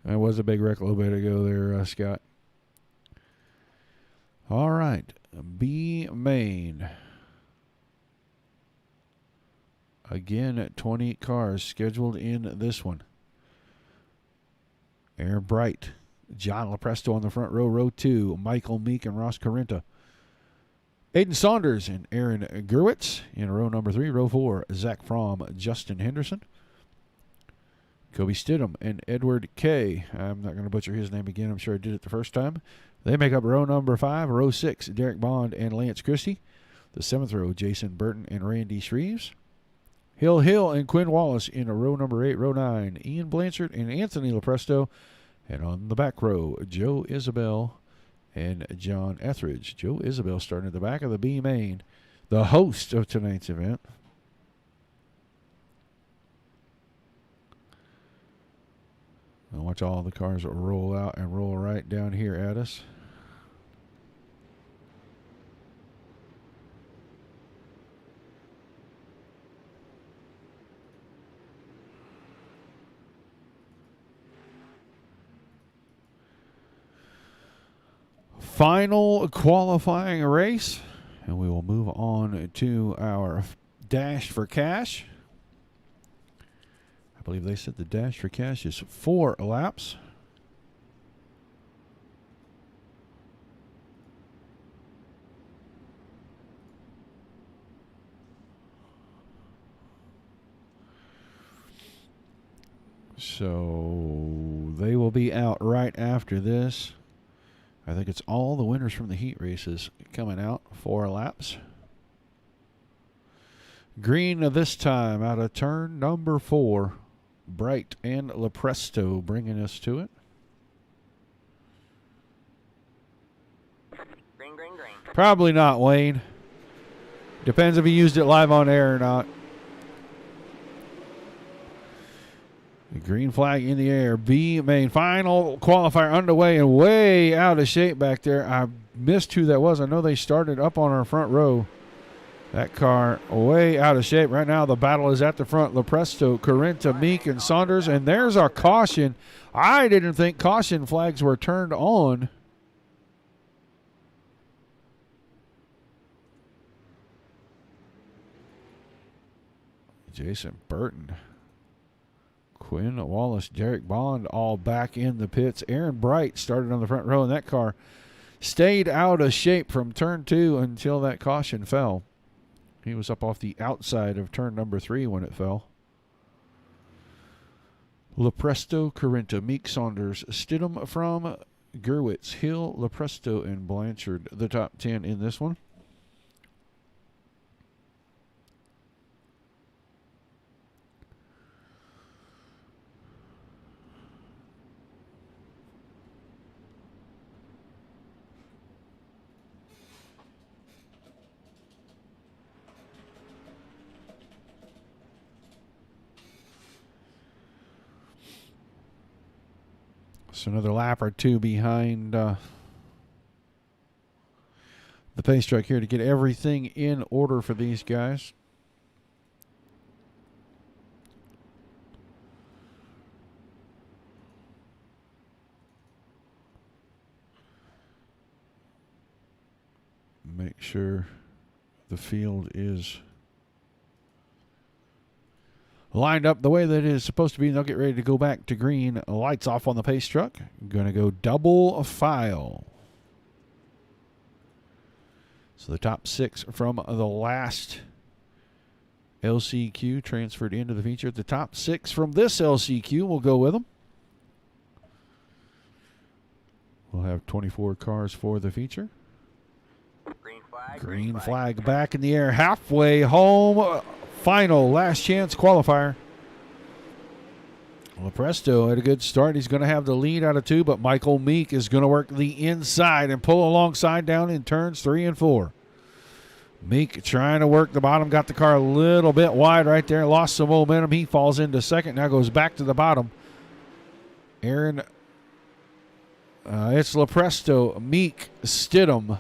That was a big wreck a little bit ago there, Scott. All right, B main. Again, 20 cars scheduled in this one. Aaron Bright, John Lepresto on the front row, row 2. Michael Meek and Ross Carinta. Aiden Saunders and Aaron Gerwitz in row number 3. Row 4, Zach Fromm, Justin Henderson. Kobe Stidham and Edward Kay. I'm not going to butcher his name again. I'm sure I did it the first time. They make up row number 5. Row 6, Derek Bond and Lance Christie. The 7th row, Jason Burton and Randy Shreves. Hill and Quinn Wallace in row number 8. Row 9, Ian Blanchard and Anthony Lepresto. And on the back row, Joe Isabel and John Etheridge. Joe Isabel starting at the back of the B main, the host of tonight's event. Now watch all the cars roll out and roll right down here at us. Final qualifying race, and we will move on to our Dash for Cash. I believe they said the Dash for Cash is 4 laps. So they will be out right after this. I think it's all the winners from the heat races coming out. 4 laps. Green this time out of turn number 4. Bright and Lepresto bringing us to it. Green. Probably not, Wayne. Depends if he used it live on air or not. The green flag in the air. B main final qualifier underway and way out of shape back there. I missed who that was. I know they started up on our front row. That car way out of shape. Right now the battle is at the front. Lepresto, Carenta, Meek, and Saunders. And there's our caution. I didn't think caution flags were turned on. Jason Burton, Quinn Wallace, Derek Bond all back in the pits. Aaron Bright started on the front row, and that car stayed out of shape from turn 2 until that caution fell. He was up off the outside of turn number 3 when it fell. Lepresto, Carenta, Meek, Saunders, Stidham from Gerwitz, Hill, Lepresto, and Blanchard, the top 10 in this one. So another lap or two behind the pace truck here to get everything in order for these guys. Make sure the field is lined up the way that it is supposed to be. They'll get ready to go back to green. Lights off on the pace truck. Going to go double file. So the top 6 from the last LCQ transferred into the feature. The top 6 from this LCQ will go with them. We'll have 24 cars for the feature. Green flag back in the air. Halfway home. Final last chance qualifier. Lepresto had a good start. He's going to have the lead out of 2, but Michael Meek is going to work the inside and pull alongside down in turns 3 and 4. Meek trying to work the bottom. Got the car a little bit wide right there. Lost some momentum. He falls into second. Now goes back to the bottom. Aaron. It's Lepresto, Meek, Stidham.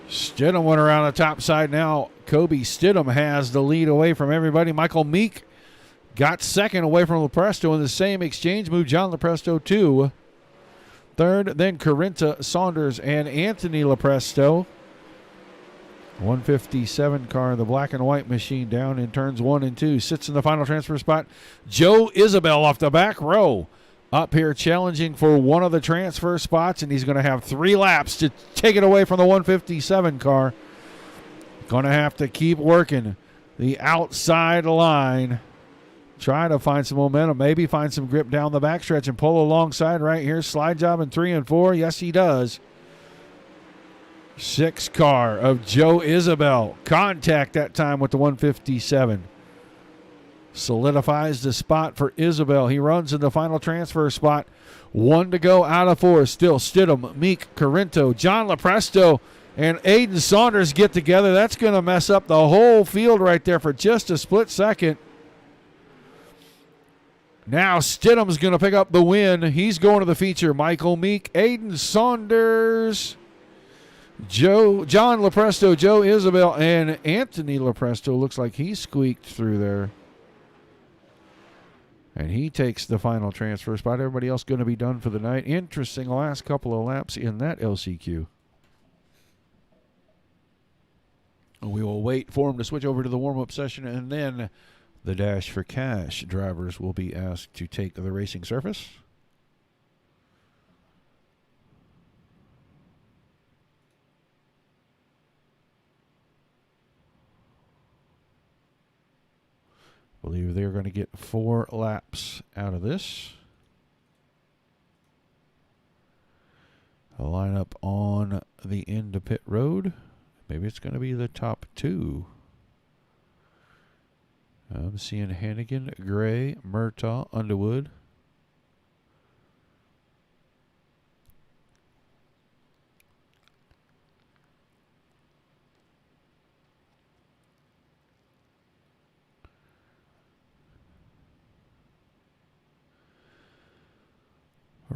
Stidham went around the top side. Now Kobe Stidham has the lead away from everybody. Michael Meek got second away from Lepresto in the same exchange move. John Lepresto 2. Third, then Carenta, Saunders, and Anthony Lepresto. 157 car, the black and white machine, down in turns 1 and 2. Sits in the final transfer spot. Joe Isabel off the back row. Up here challenging for one of the transfer spots, and he's going to have 3 laps to take it away from the 157 car. Going to have to keep working the outside line. Try to find some momentum, maybe find some grip down the backstretch and pull alongside right here. Slide job in 3 and 4. Yes, he does. 6 car of Joe Isabel. Contact that time with the 157. Solidifies the spot for Isabel. He runs in the final transfer spot. 1 to go out of 4. Still Stidham, Meek, Carento, John Lepresto, and Aiden Saunders get together. That's going to mess up the whole field right there for just a split second. Now Stidham's going to pick up the win. He's going to the feature. Michael Meek, Aiden Saunders, John Lepresto, Joe Isabel, and Anthony Lepresto. Looks like he squeaked through there. And he takes the final transfer spot. Everybody else going to be done for the night. Interesting last couple of laps in that LCQ. We will wait for him to switch over to the warm-up session, and then the Dash for Cash drivers will be asked to take the racing surface. I believe they're going to get 4 laps out of this. A lineup on the end of pit road. Maybe it's going to be the top 2. I'm seeing Hannigan, Gray, Murtaugh, Underwood.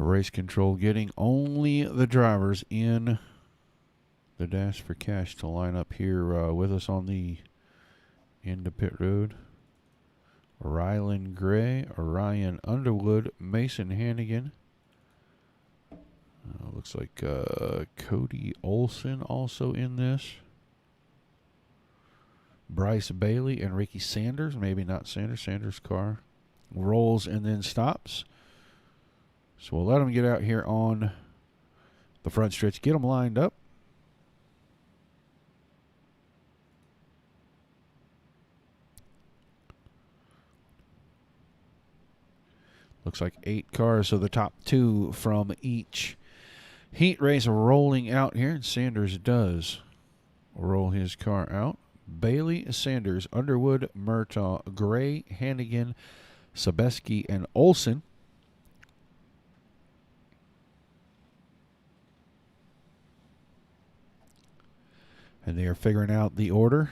Race control getting only the drivers in the dash for cash to line up here with us on the end of pit road. Rylan Gray, Ryan Underwood, Mason Hannigan. Looks like Cody Olson also in this. Bryce Bailey and Ricky Sanders. Maybe not Sanders. Sanders' car rolls and then stops. So we'll let them get out here on the front stretch. Get them lined up. Looks like 8 cars, so the top 2 from each heat race rolling out here. And Sanders does roll his car out. Bailey, Sanders, Underwood, Murtaugh, Gray, Hannigan, Sobeski, and Olson. And they are figuring out the order.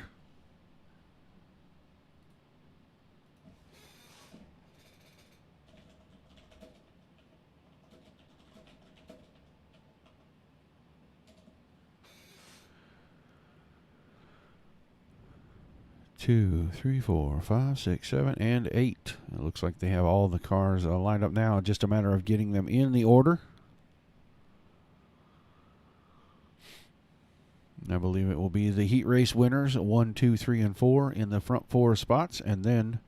Two, three, four, five, six, 7, and 8. It looks like they have all the cars lined up now. Just a matter of getting them in the order. I believe it will be the heat race winners, 1, 2, 3, and 4 in the front 4 spots, and then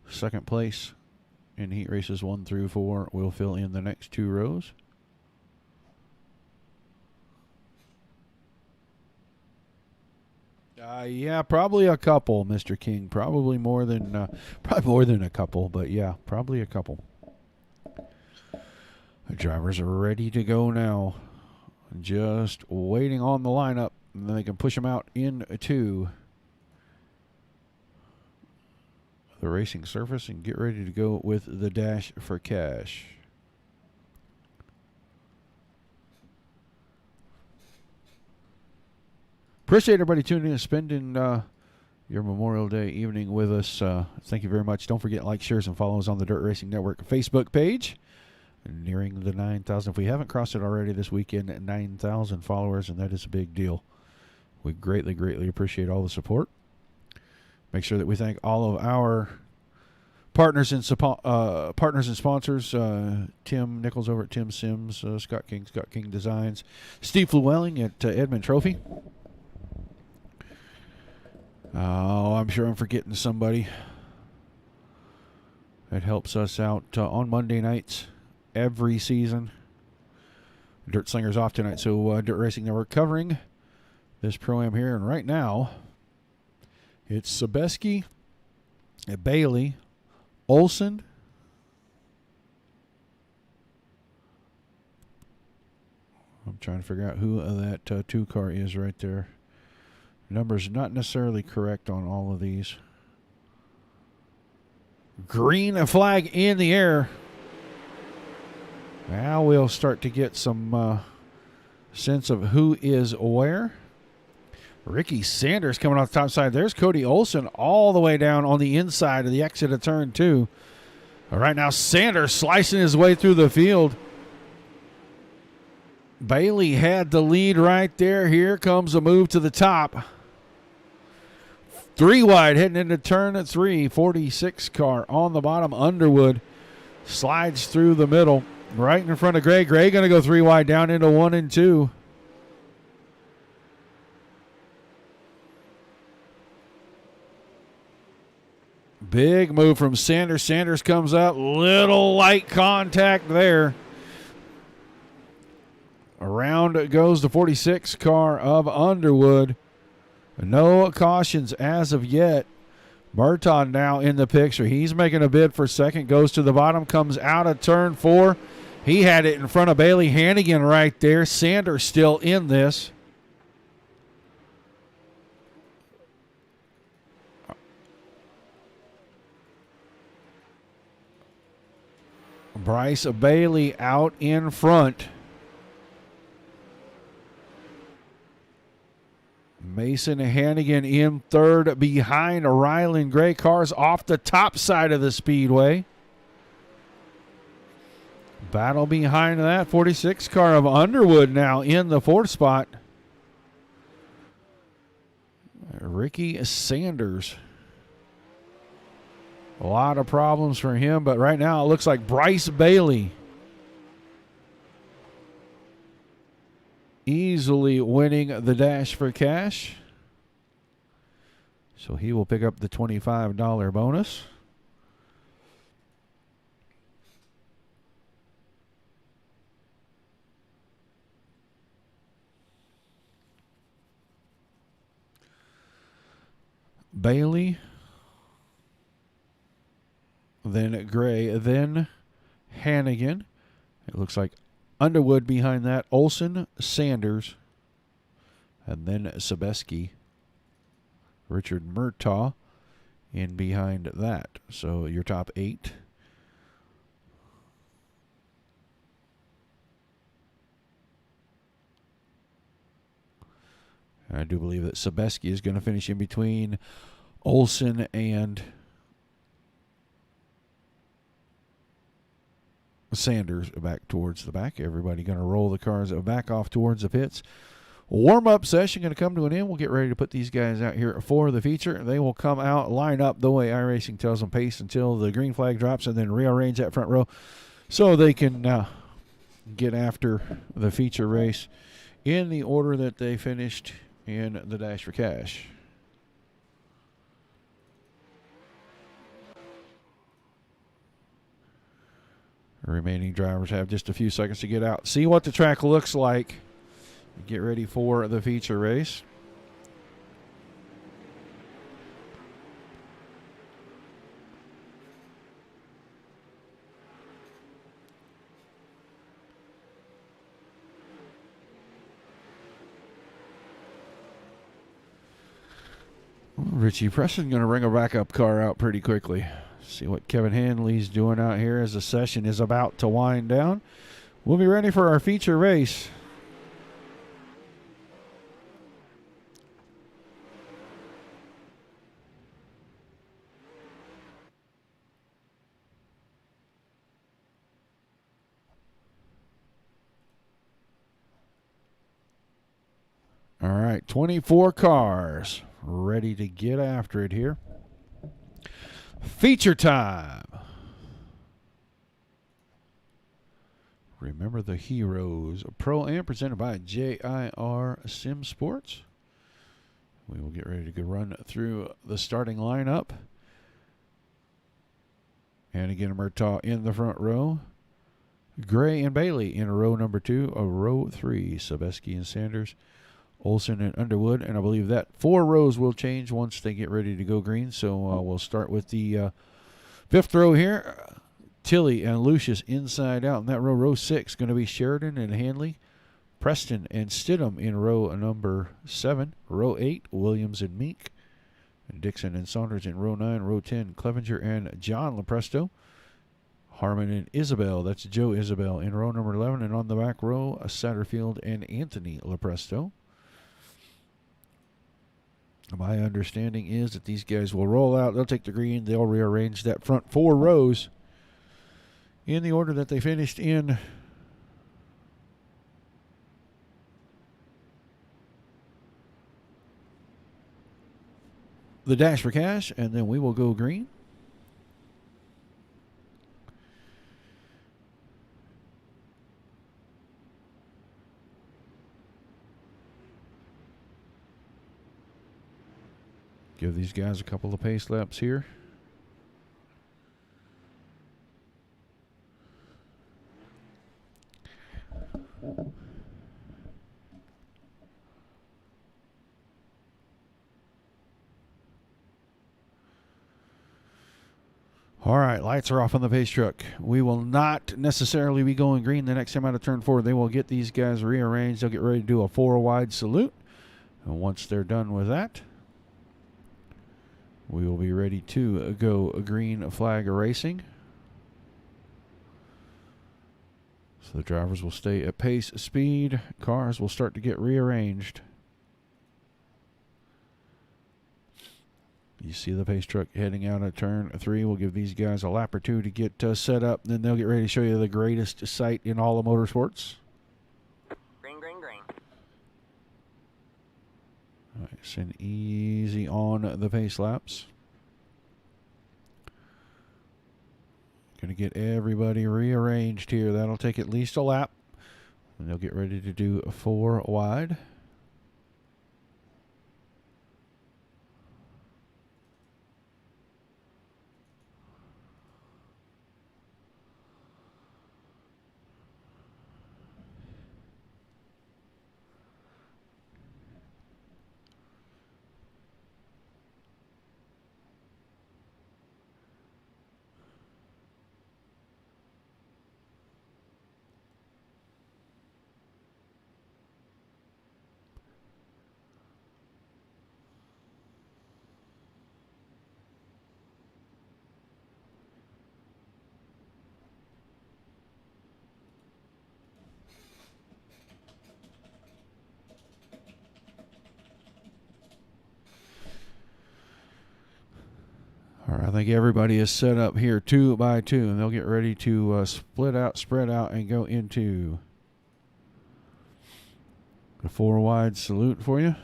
second place in heat races 1 through 4 will fill in the next 2 rows. Yeah, probably a couple, Mr. King. Probably more than a couple, but yeah, probably a couple. The drivers are ready to go now. Just waiting on the lineup, and then they can push them out into the racing surface and get ready to go with the dash for cash. Appreciate everybody tuning in and spending your Memorial Day evening with us. Thank you very much. Don't forget, like, shares, and follow us on the Dirt Racing Network Facebook page. Nearing the 9,000. If we haven't crossed it already this weekend, 9,000 followers, and that is a big deal. We greatly, greatly appreciate all the support. Make sure that we thank all of our partners and sponsors. Tim Nichols over at Tim Sims, Scott King Designs, Steve Llewellyn at Edmund Trophy. Oh, I'm sure I'm forgetting somebody. That helps us out on Monday nights every season. Dirt Slinger's off tonight, so Dirt Racing Network covering this Pro-Am here. And right now, it's Sobeski, Bailey, Olson, I'm trying to figure out who that 2 car is right there. Number's not necessarily correct on all of these. Green flag in the air. Now we'll start to get some sense of who is where. Ricky Sanders coming off the top side. There's Cody Olson all the way down on the inside of the exit of turn 2. All right, now Sanders slicing his way through the field. Bailey had the lead right there. Here comes a move to the top. 3 wide heading into turn 3. 46 car on the bottom. Underwood slides through the middle. Right in front of Gray. Gray going to go 3 wide down into 1 and 2. Big move from Sanders. Sanders comes up. Little light contact there. Around goes the 46 car of Underwood. No cautions as of yet. Murtaugh now in the picture. He's making a bid for second. Goes to the bottom. Comes out of turn 4. He had it in front of Bailey. Hannigan right there. Sanders still in this. Bryce Bailey out in front. Mason Hannigan in third behind Rylan Gray. Cars off the top side of the speedway. Battle behind that 46 car of Underwood now in the 4th spot. Ricky Sanders. A lot of problems for him, but right now it looks like Bryce Bailey easily winning the Dash for Cash. So he will pick up the $25 bonus. Bailey, then Gray, then Hannigan. It looks like Underwood behind that, Olson, Sanders, and then Sebeski. Richard Murtaugh in behind that. So your top 8. I do believe that Sebeski is going to finish in between Olson and Sanders back towards the back. Everybody going to roll the cars back off towards the pits. Warm-up session going to come to an end. We'll get ready to put these guys out here for the feature. They will come out, line up the way iRacing tells them, pace until the green flag drops, and then rearrange that front row so they can get after the feature race in the order that they finished in the Dash for Cash. The remaining drivers have just a few seconds to get out, see what the track looks like, get ready for the feature race. Richie Preston going to bring a backup car out pretty quickly. See what Kevin Hanley's doing out here as the session is about to wind down. We'll be ready for our feature race. All right, 24 cars ready to get after it here. Feature time. Remember the Heroes Pro-Am presented by JIR SimSports. We will get ready to go run through the starting lineup. And again, Murtaugh in the front row. Gray and Bailey in row number 2. Row 3, Sebeski and Sanders, Olson and Underwood, and I believe that 4 rows will change once they get ready to go green. So we'll start with the 5th row here. Tilley and Lucius inside out. In that row 6, going to be Sheridan and Hanley, Preston and Stidham in row number 7. Row 8, Williams and Meek, and Dixon and Saunders in row 9. Row 10, Clevenger and John Lepresto. Harmon and Isabel, that's Joe Isabel, in row number 11. And on the back row, Satterfield and Anthony Lepresto. My understanding is that these guys will roll out. They'll take the green. They'll rearrange that front 4 rows in the order that they finished in. The Dash for Cash, and then we will go green. Give these guys a couple of pace laps here. All right, lights are off on the pace truck. We will not necessarily be going green the next time out of turn 4. They will get these guys rearranged. They'll get ready to do a 4-wide salute. And once they're done with that, we will be ready to go green flag racing. So the drivers will stay at pace speed. Cars will start to get rearranged. You see the pace truck heading out of turn 3. We'll give these guys a lap or 2 to get set up. Then they'll get ready to show you the greatest sight in all of motorsports. Green, green, green. Nice and easy on the pace laps. Going to get everybody rearranged here. That'll take at least a lap. And they'll get ready to do 4 wide. All right, I think everybody is set up here 2 by 2, and they'll get ready to split out, spread out, and go into the 4 wide salute for you.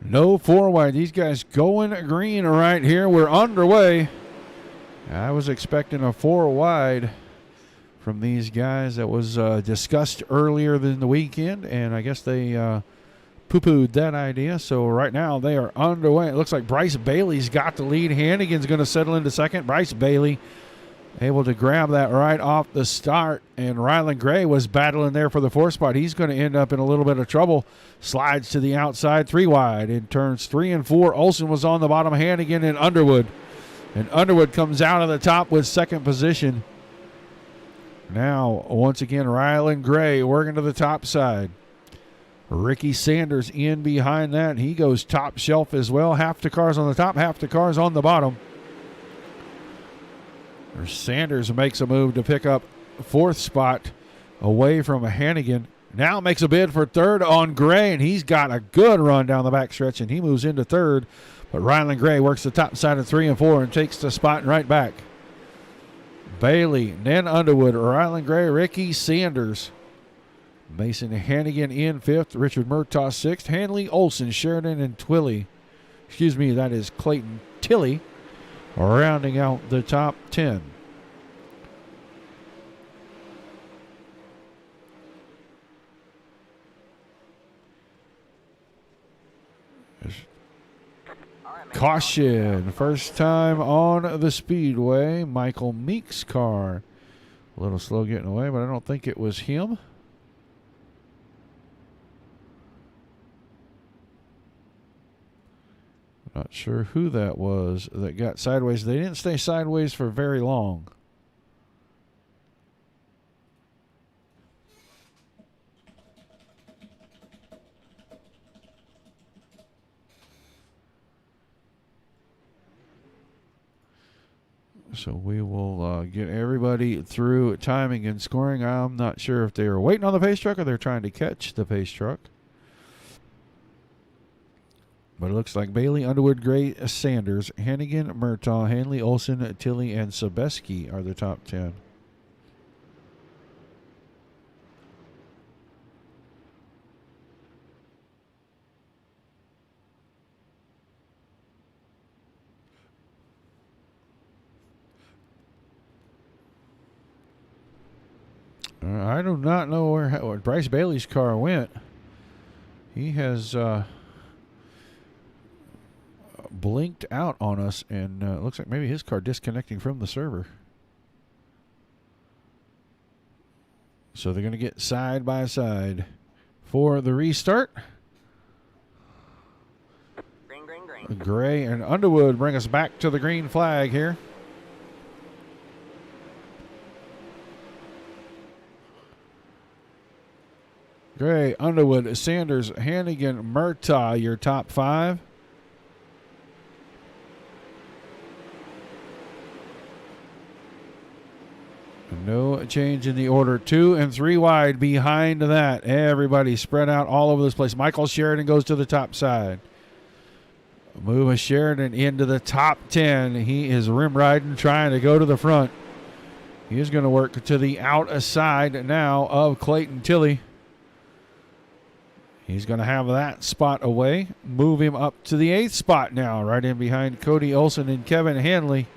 No 4 wide. These guys going green right here. We're underway. I was expecting a 4 wide from these guys. That was discussed earlier in the weekend, and I guess they poo-pooed that idea. So right now they are underway. It looks like Bryce Bailey's got the lead. Hannigan's going to settle into second. Bryce Bailey able to grab that right off the start, and Ryland Gray was battling there for the 4th spot. He's going to end up in a little bit of trouble. Slides to the outside, 3 wide in turns 3 and 4. Olsen was on the bottom, Hannigan and Underwood. And Underwood comes out of the top with 2nd position. Now, once again, Ryland Gray working to the top side. Ricky Sanders in behind that. He goes top shelf as well. Half the cars on the top, half the cars on the bottom. Sanders makes a move to pick up 4th spot away from Hannigan. Now makes a bid for 3rd on Gray, and he's got a good run down the backstretch, and he moves into 3rd. But Ryland Gray works the top side of 3 and 4 and takes the spot right back. Bailey, then Underwood, Ryland Gray, Ricky Sanders. Mason Hannigan in 5th, Richard Murtaugh 6th, Hanley Olsen, Sheridan, and Twilly. Excuse me, that is Clayton Tilley, rounding out the top 10. Caution, first time on the speedway, Michael Meek's car. A little slow getting away, but I don't think it was him. Not sure who that was that got sideways. They didn't stay sideways for very long. So we will get everybody through timing and scoring. I'm not sure if they were waiting on the pace truck or they're trying to catch the pace truck. But it looks like Bailey, Underwood, Gray, Sanders, Hannigan, Murtaugh, Hanley, Olsen, Tilley, and Sebeski are the top 10. I do not know where Bryce Bailey's car went. He has blinked out on us, and it looks like maybe his car disconnecting from the server. So they're going to get side by side for the restart. Green, green, green. Gray and Underwood bring us back to the green flag here. Gray, Underwood, Sanders, Hannigan, Murtaugh, your top 5. No change in the order. 2 and 3 wide behind that. Everybody spread out all over this place. Michael Sheridan goes to the top side. Move a Sheridan into the top 10. He is rim riding, trying to go to the front. He is going to work to the outside now of Clayton Tilley. He's going to have that spot away. Move him up to the 8th spot now, right in behind Cody Olson and Kevin Hanley.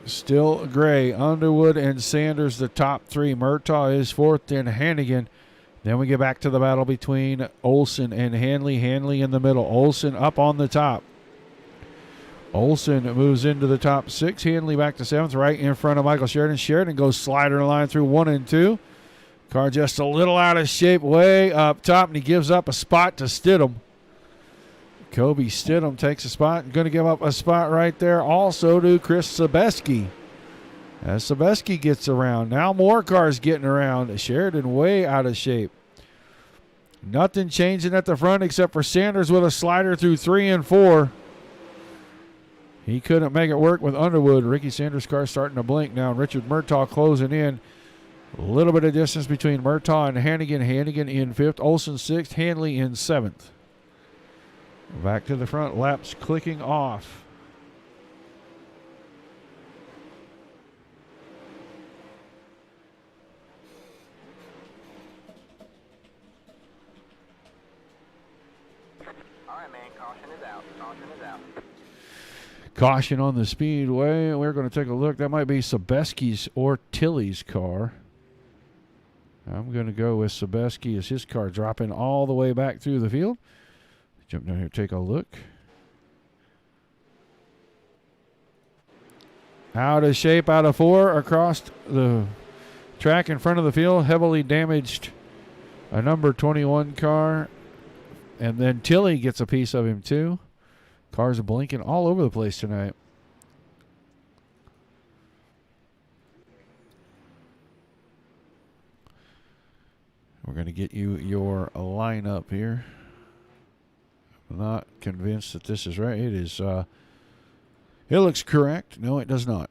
Still Gray, Underwood, and Sanders, the top 3. Murtaugh is 4th, and Hannigan. Then we get back to the battle between Olson and Hanley. Hanley in the middle. Olson up on the top. Olson moves into the top 6. Hanley back to 7th, right in front of Michael Sheridan. Sheridan goes slider line through 1 and 2. Car just a little out of shape way up top, and he gives up a spot to Stidham. Kobe Stidham takes a spot and going to give up a spot right there also to Chris Sebeski. As Sebeski gets around, now more cars getting around. Sheridan way out of shape. Nothing changing at the front except for Sanders with a slider through 3 and 4. He couldn't make it work with Underwood. Ricky Sanders' car starting to blink now. Richard Murtaugh closing in. A little bit of distance between Murtaugh and Hannigan. Hannigan in 5th. Olson 6th. Hanley in 7th. Back to the front. Laps clicking off. All right, man. Caution is out. Caution is out. Caution on the speedway. We're going to take a look. That might be Sebeski's or Tilley's car. I'm going to go with Sebeski as his car dropping all the way back through the field. Jump down here, take a look. Out of shape, out of 4 across the track in front of the field. Heavily damaged a number 21 car. And then Tilley gets a piece of him too. Cars are blinking all over the place tonight. We're going to get you your lineup here. I'm not convinced that this is right. It is. It looks correct. No, it does not.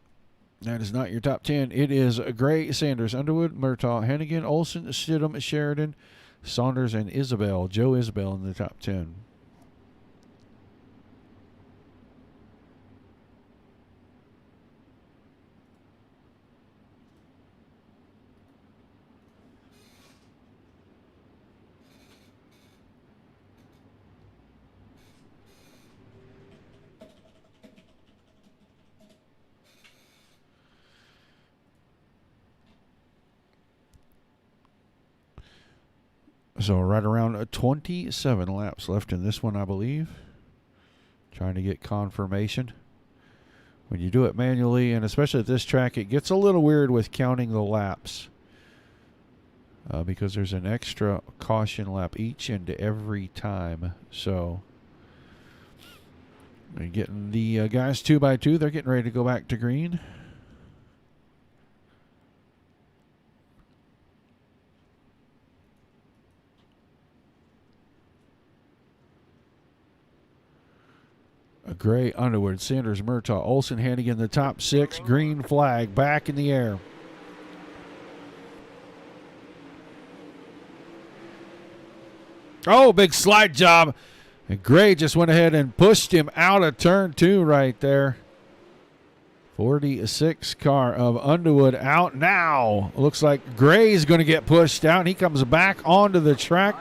That is not your top 10. It is Gray, Sanders, Underwood, Murtaugh, Hannigan, Olson, Stidham, Sheridan, Saunders, and Isabel. Joe Isabel in the top 10. So right around 27 laps left in this one, I believe. Trying to get confirmation. When you do it manually, and especially at this track, it gets a little weird with counting the laps. Because there's an extra caution lap each and every time. So we're getting the guys 2x2. They're getting ready to go back to green. Gray, Underwood, Sanders, Murtaugh, Olson, Hannigan, the top 6. Green flag back in the air. Oh, big slide job. And Gray just went ahead and pushed him out of turn 2 right there. 46 car of Underwood out now. Looks like Gray's going to get pushed out. He comes back onto the track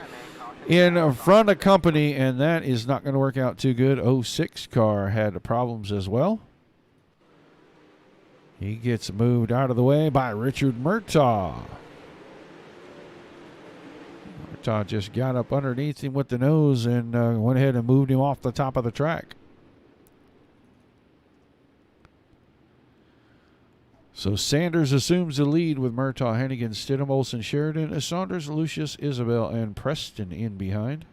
in front of company, and that is not going to work out too good. 06 car had problems as well. He gets moved out of the way by Richard Murtaugh. Murtaugh just got up underneath him with the nose and went ahead and moved him off the top of the track. So Sanders assumes the lead with Murtaugh, Hennigan, Stidham, Olson, Sheridan, Saunders, Lucius, Isabel, and Preston in behind.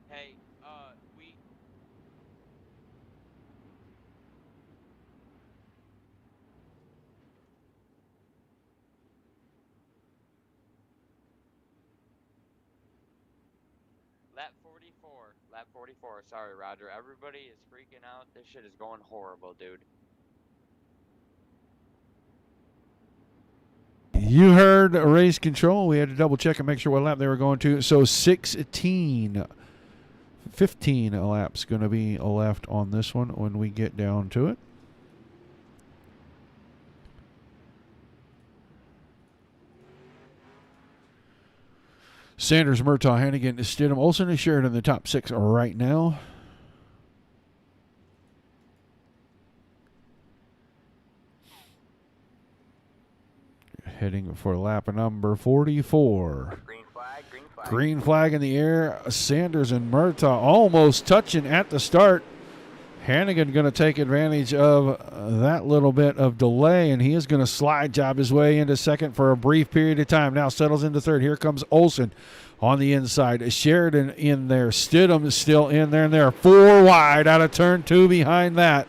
Hey, we. Lap 44. Lap 44. Sorry, Roger. Everybody is freaking out. This shit is going horrible, dude. You heard race control. We had to double check and make sure what lap they were going to. So 15 laps going to be left on this one when we get down to it. Sanders, Murtaugh, Hennigan, Stidham, Olson, and Sheridan in the top 6 right now. Heading for lap number 44. Green flag, green flag. Green flag in the air. Sanders and Murtaugh almost touching at the start. Hannigan going to take advantage of that little bit of delay, and he is going to slide job his way into second for a brief period of time. Now settles into third. Here comes Olson on the inside. Sheridan in there. Stidham is still in there, and they're 4 wide out of turn 2 behind that.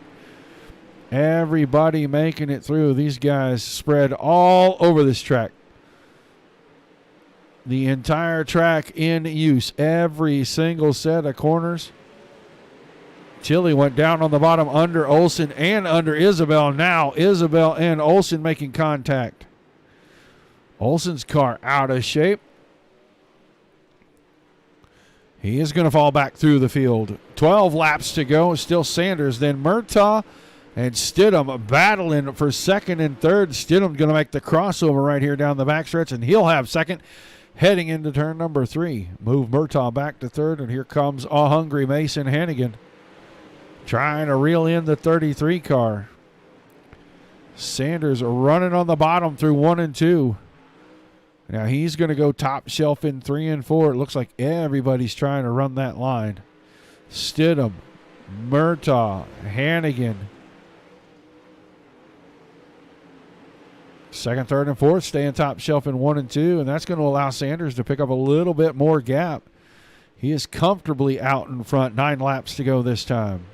Everybody making it through. These guys spread all over this track. The entire track in use. Every single set of corners. Chili went down on the bottom under Olson and under Isabel. Now Isabel and Olson making contact. Olson's car out of shape. He is going to fall back through the field. 12 laps to go. Still Sanders. Then Murtaugh and Stidham battling for second and third. Stidham going to make the crossover right here down the backstretch, and he'll have second heading into turn number 3. Move Murtaugh back to third, and here comes a hungry Mason Hannigan trying to reel in the 33 car. Sanders running on the bottom through 1 and 2. Now he's going to go top shelf in 3 and 4. It looks like everybody's trying to run that line. Stidham, Murtaugh, Hannigan. Second, third, and fourth staying top shelf in 1 and 2, and that's going to allow Sanders to pick up a little bit more gap. He is comfortably out in front. 9 laps to go this time.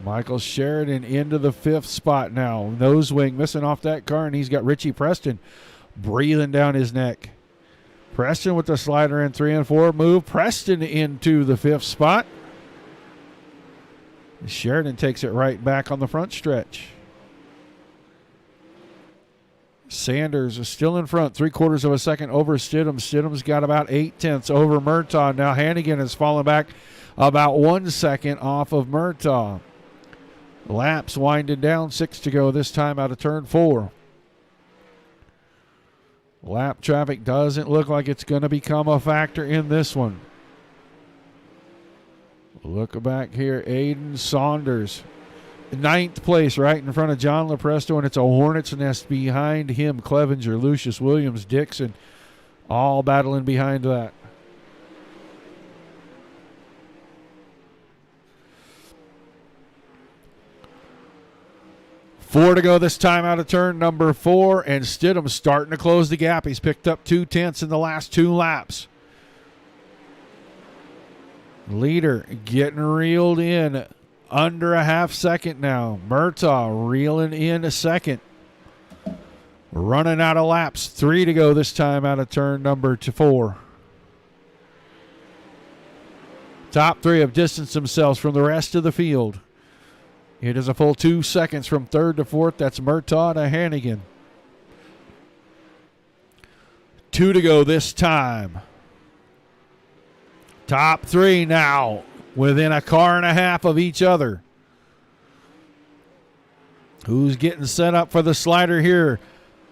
Michael Sheridan into the 5th spot now. Nose wing missing off that car, and he's got Richie Preston breathing down his neck. Preston with the slider in 3 and 4. Move Preston into the 5th spot. Sheridan takes it right back on the front stretch. Sanders is still in front, 3/4 of a second over Stidham. Stidham's got about 8/10 over Murtaugh. Now Hannigan has fallen back about 1 second off of Murtaugh. Laps winding down, 6 to go this time out of turn 4. Lap traffic doesn't look like it's going to become a factor in this one. Look back here, Aiden Saunders. 9th place right in front of John LaPresto, and it's a hornet's nest behind him. Clevenger, Lucius, Williams, Dixon, all battling behind that. Four to go this time out of turn number 4, and Stidham starting to close the gap. He's picked up 2/10 in the last 2 laps. Leader getting reeled in under a half second now. Murtaugh reeling in a second. Running out of laps. 3 to go this time out of turn number 4. Top 3 have distanced themselves from the rest of the field. It is a full 2 seconds from 3rd to 4th. That's Murtaugh to Hannigan. 2 to go this time. Top 3 now. within a car and a half of each other. Who's getting set up for the slider here?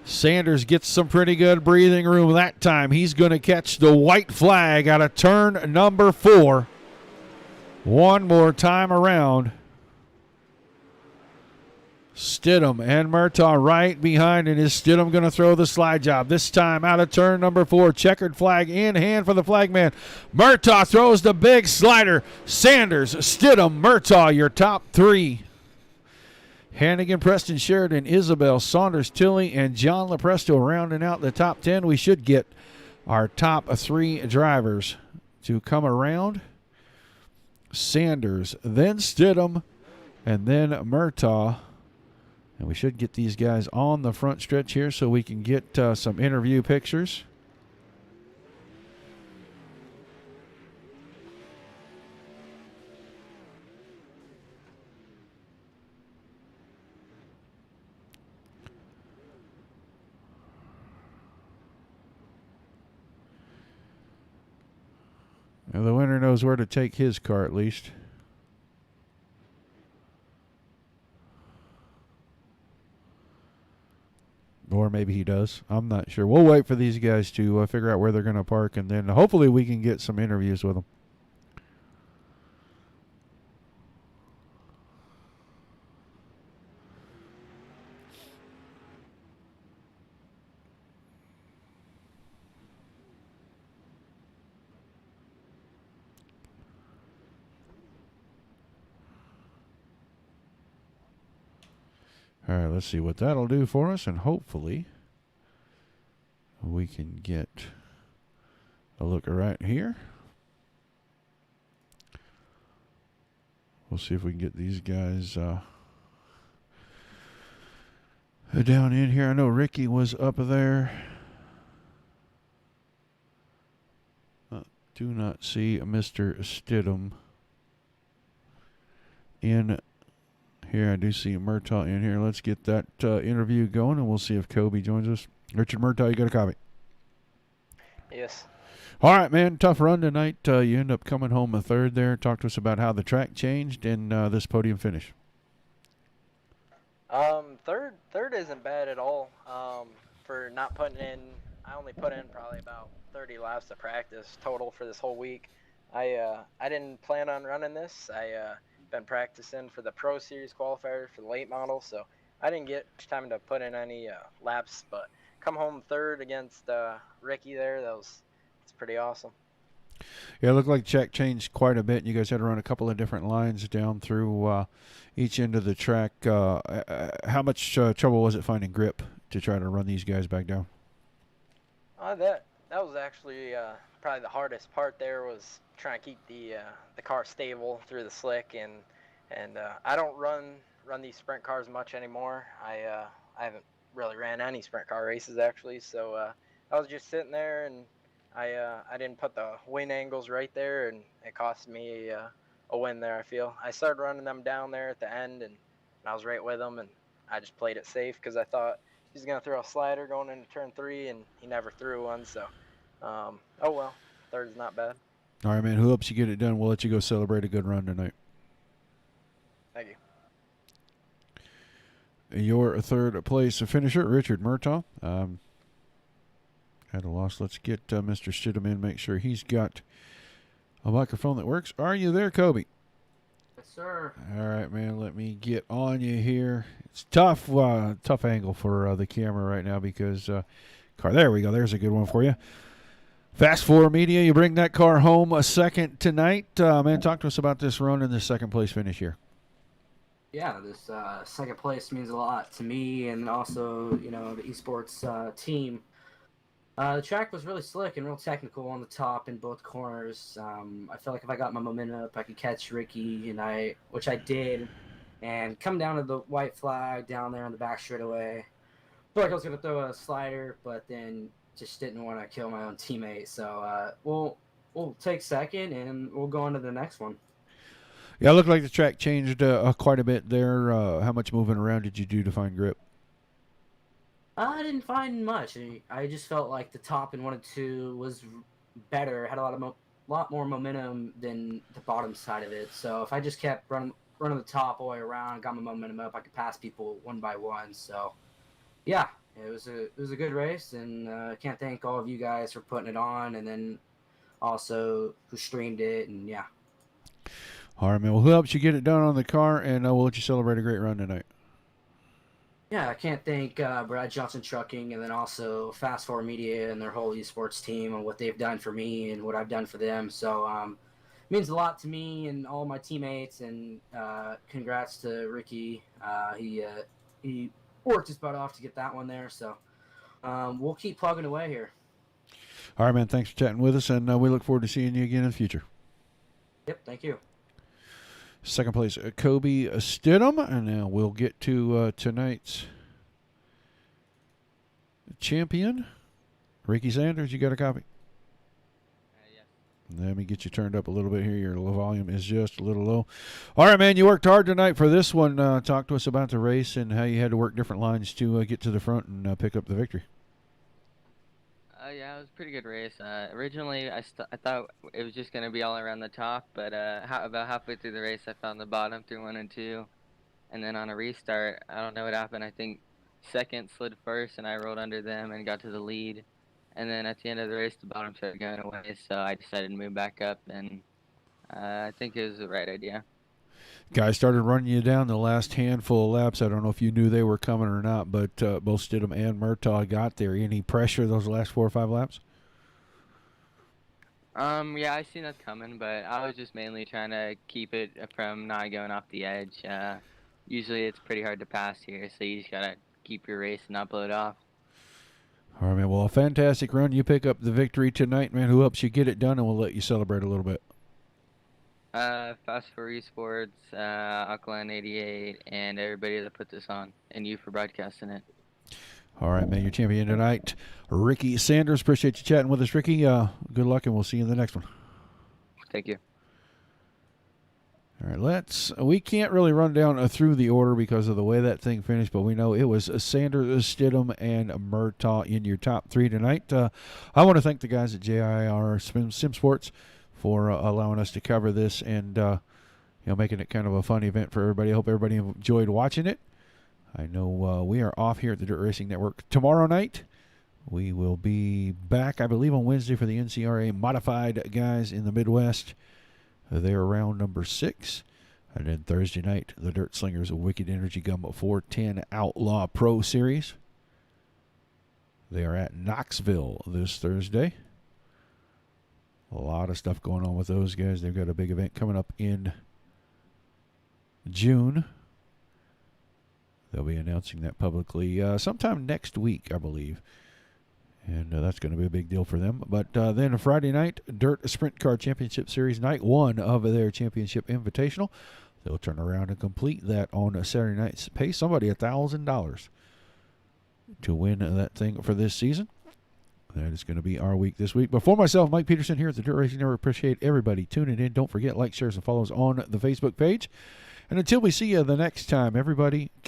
Sanders gets some pretty good breathing room that time. He's going to catch the white flag out of turn number 4. One more time around. Stidham and Murtaugh right behind, and is Stidham going to throw the slide job? This time out of turn number 4. Checkered flag in hand for the flagman. Murtaugh throws the big slider. Sanders, Stidham, Murtaugh, your top 3. Hannigan, Preston, Sheridan, Isabel, Saunders, Tilley, and John Lepresto rounding out the top 10. We should get our top 3 drivers to come around. Sanders, then Stidham, and then Murtaugh. And we should get these guys on the front stretch here so we can get some interview pictures. Now the winner knows where to take his car at least. Or maybe he does. I'm not sure. We'll wait for these guys to figure out where they're going to park, and then hopefully we can get some interviews with them. All right, let's see what that'll do for us, and hopefully we can get a look right here. We'll see if we can get these guys down in here. I know Ricky was up there. Do not see Mr. Stidham in here. I do see Murtaugh in here. Let's get that interview going, and we'll see if Kobe joins us. Richard Murtaugh, you got a copy? Yes. All right, man. Tough run tonight. You end up coming home a third there. Talk to us about how the track changed in this podium finish. Third isn't bad at all. For not putting in, I only put in probably about 30 laps of practice total for this whole week. I didn't plan on running this. Been practicing for the Pro Series qualifier for the late model, so I didn't get time to put in any laps, but come home third against Ricky there. It's pretty awesome. Yeah, it looked like track changed quite a bit. You guys had to run a couple of different lines down through each end of the track. How much trouble was it finding grip to try to run these guys back down? That was actually probably the hardest part. There was trying to keep the car stable through the slick, and I don't run these sprint cars much anymore. I haven't really ran any sprint car races actually, so I was just sitting there, and I didn't put the wing angles right there, and it cost me a win there. I feel I started running them down there at the end, and I was right with them, and I just played it safe because I thought he's gonna throw a slider going into turn 3, and he never threw one. So oh well, third's not bad. All right, man. Who helps you get it done? We'll let you go celebrate a good run tonight. Thank you. Your third place finisher, Richard Murtaugh. Had a loss. Let's get Mr. Stidham in, make sure he's got a microphone that works. Are you there, Kobe? Yes, sir. All right, man. Let me get on you here. It's tough angle for the camera right now because car. There we go. There's a good one for you. Fast Four Media, you bring that car home a second tonight. Man, talk to us about this run and this second place finish here. Yeah, this second place means a lot to me and also, the esports team. The track was really slick and real technical on the top in both corners. I felt like if I got my momentum up, I could catch Ricky, which I did, and come down to the white flag down there on the back straightaway. I felt like I was going to throw a slider, but then just didn't want to kill my own teammate. So we'll take second, and we'll go on to the next one. Yeah, it looked like the track changed quite a bit there. How much moving around did you do to find grip? I didn't find much. I just felt like the top in 1 and 2 was better. Had a lot lot more momentum than the bottom side of it. So if I just kept running the top all the way around, got my momentum up, I could pass people one by one. So yeah, it was a good race, and I can't thank all of you guys for putting it on, and then also who streamed it, and yeah. All right, man. Well, who helps you get it done on the car, and we'll let you celebrate a great run tonight. Yeah, I can't thank Brad Johnson Trucking, and then also Fast Forward Media and their whole esports team on what they've done for me and what I've done for them. So it means a lot to me and all my teammates, and congrats to Ricky. He worked his butt off to get that one there. So we'll keep plugging away here. All right, man. Thanks for chatting with us, and we look forward to seeing you again in the future. Yep, thank you. Second place, Kobe Stidham. And now we'll get to tonight's champion, Ricky Sanders. You got a copy? Yes. Let me get you turned up a little bit here. Your volume is just a little low. All right, man. You worked hard tonight for this one. Talk to us about the race and how you had to work different lines to get to the front and pick up the victory. Yeah, it was a pretty good race. Originally, I thought it was just going to be all around the top, but about halfway through the race, I found the bottom through 1 and 2. And then on a restart, I don't know what happened. I think second slid first, and I rolled under them and got to the lead. And then at the end of the race, the bottom started going away, so I decided to move back up, and I think it was the right idea. Guys started running you down the last handful of laps. I don't know if you knew they were coming or not, but both Stidham and Murtaugh got there. Any pressure those last 4 or 5 laps? Yeah, I seen that coming, but I was just mainly trying to keep it from not going off the edge. Usually it's pretty hard to pass here, so you just got to keep your race and not blow it off. All right, man. Well, a fantastic run. You pick up the victory tonight, man. Who helps you get it done, and we'll let you celebrate a little bit. Fast for Esports, Alkaline 88, and everybody that put this on, and you for broadcasting it. All right, man. Your champion tonight, Ricky Sanders. Appreciate you chatting with us, Ricky. Good luck, and we'll see you in the next one. Thank you. All right, we can't really run down through the order because of the way that thing finished, but we know it was Sanders, Stidham, and Murtaugh in your top 3 tonight. I want to thank the guys at JIR SimSports for allowing us to cover this and making it kind of a fun event for everybody. I hope everybody enjoyed watching it. I know we are off here at the Dirt Racing Network tomorrow night. We will be back, I believe, on Wednesday for the NCRA Modified guys in the Midwest. They're round number 6. And then Thursday night, the Dirt Slingers of Wicked Energy Gum 410 Outlaw Pro Series. They are at Knoxville this Thursday. A lot of stuff going on with those guys. They've got a big event coming up in June. They'll be announcing that publicly sometime next week, I believe. And that's going to be a big deal for them. But then Friday night, Dirt Sprint Car Championship Series, night 1 of their championship invitational. They'll turn around and complete that on a Saturday night. Pay somebody $1,000 to win that thing for this season. That is going to be our week this week. But for myself, Mike Peterson here at the Dirt Racing Network, appreciate everybody tuning in. Don't forget, like, shares, and follows on the Facebook page. And until we see you the next time, everybody, keep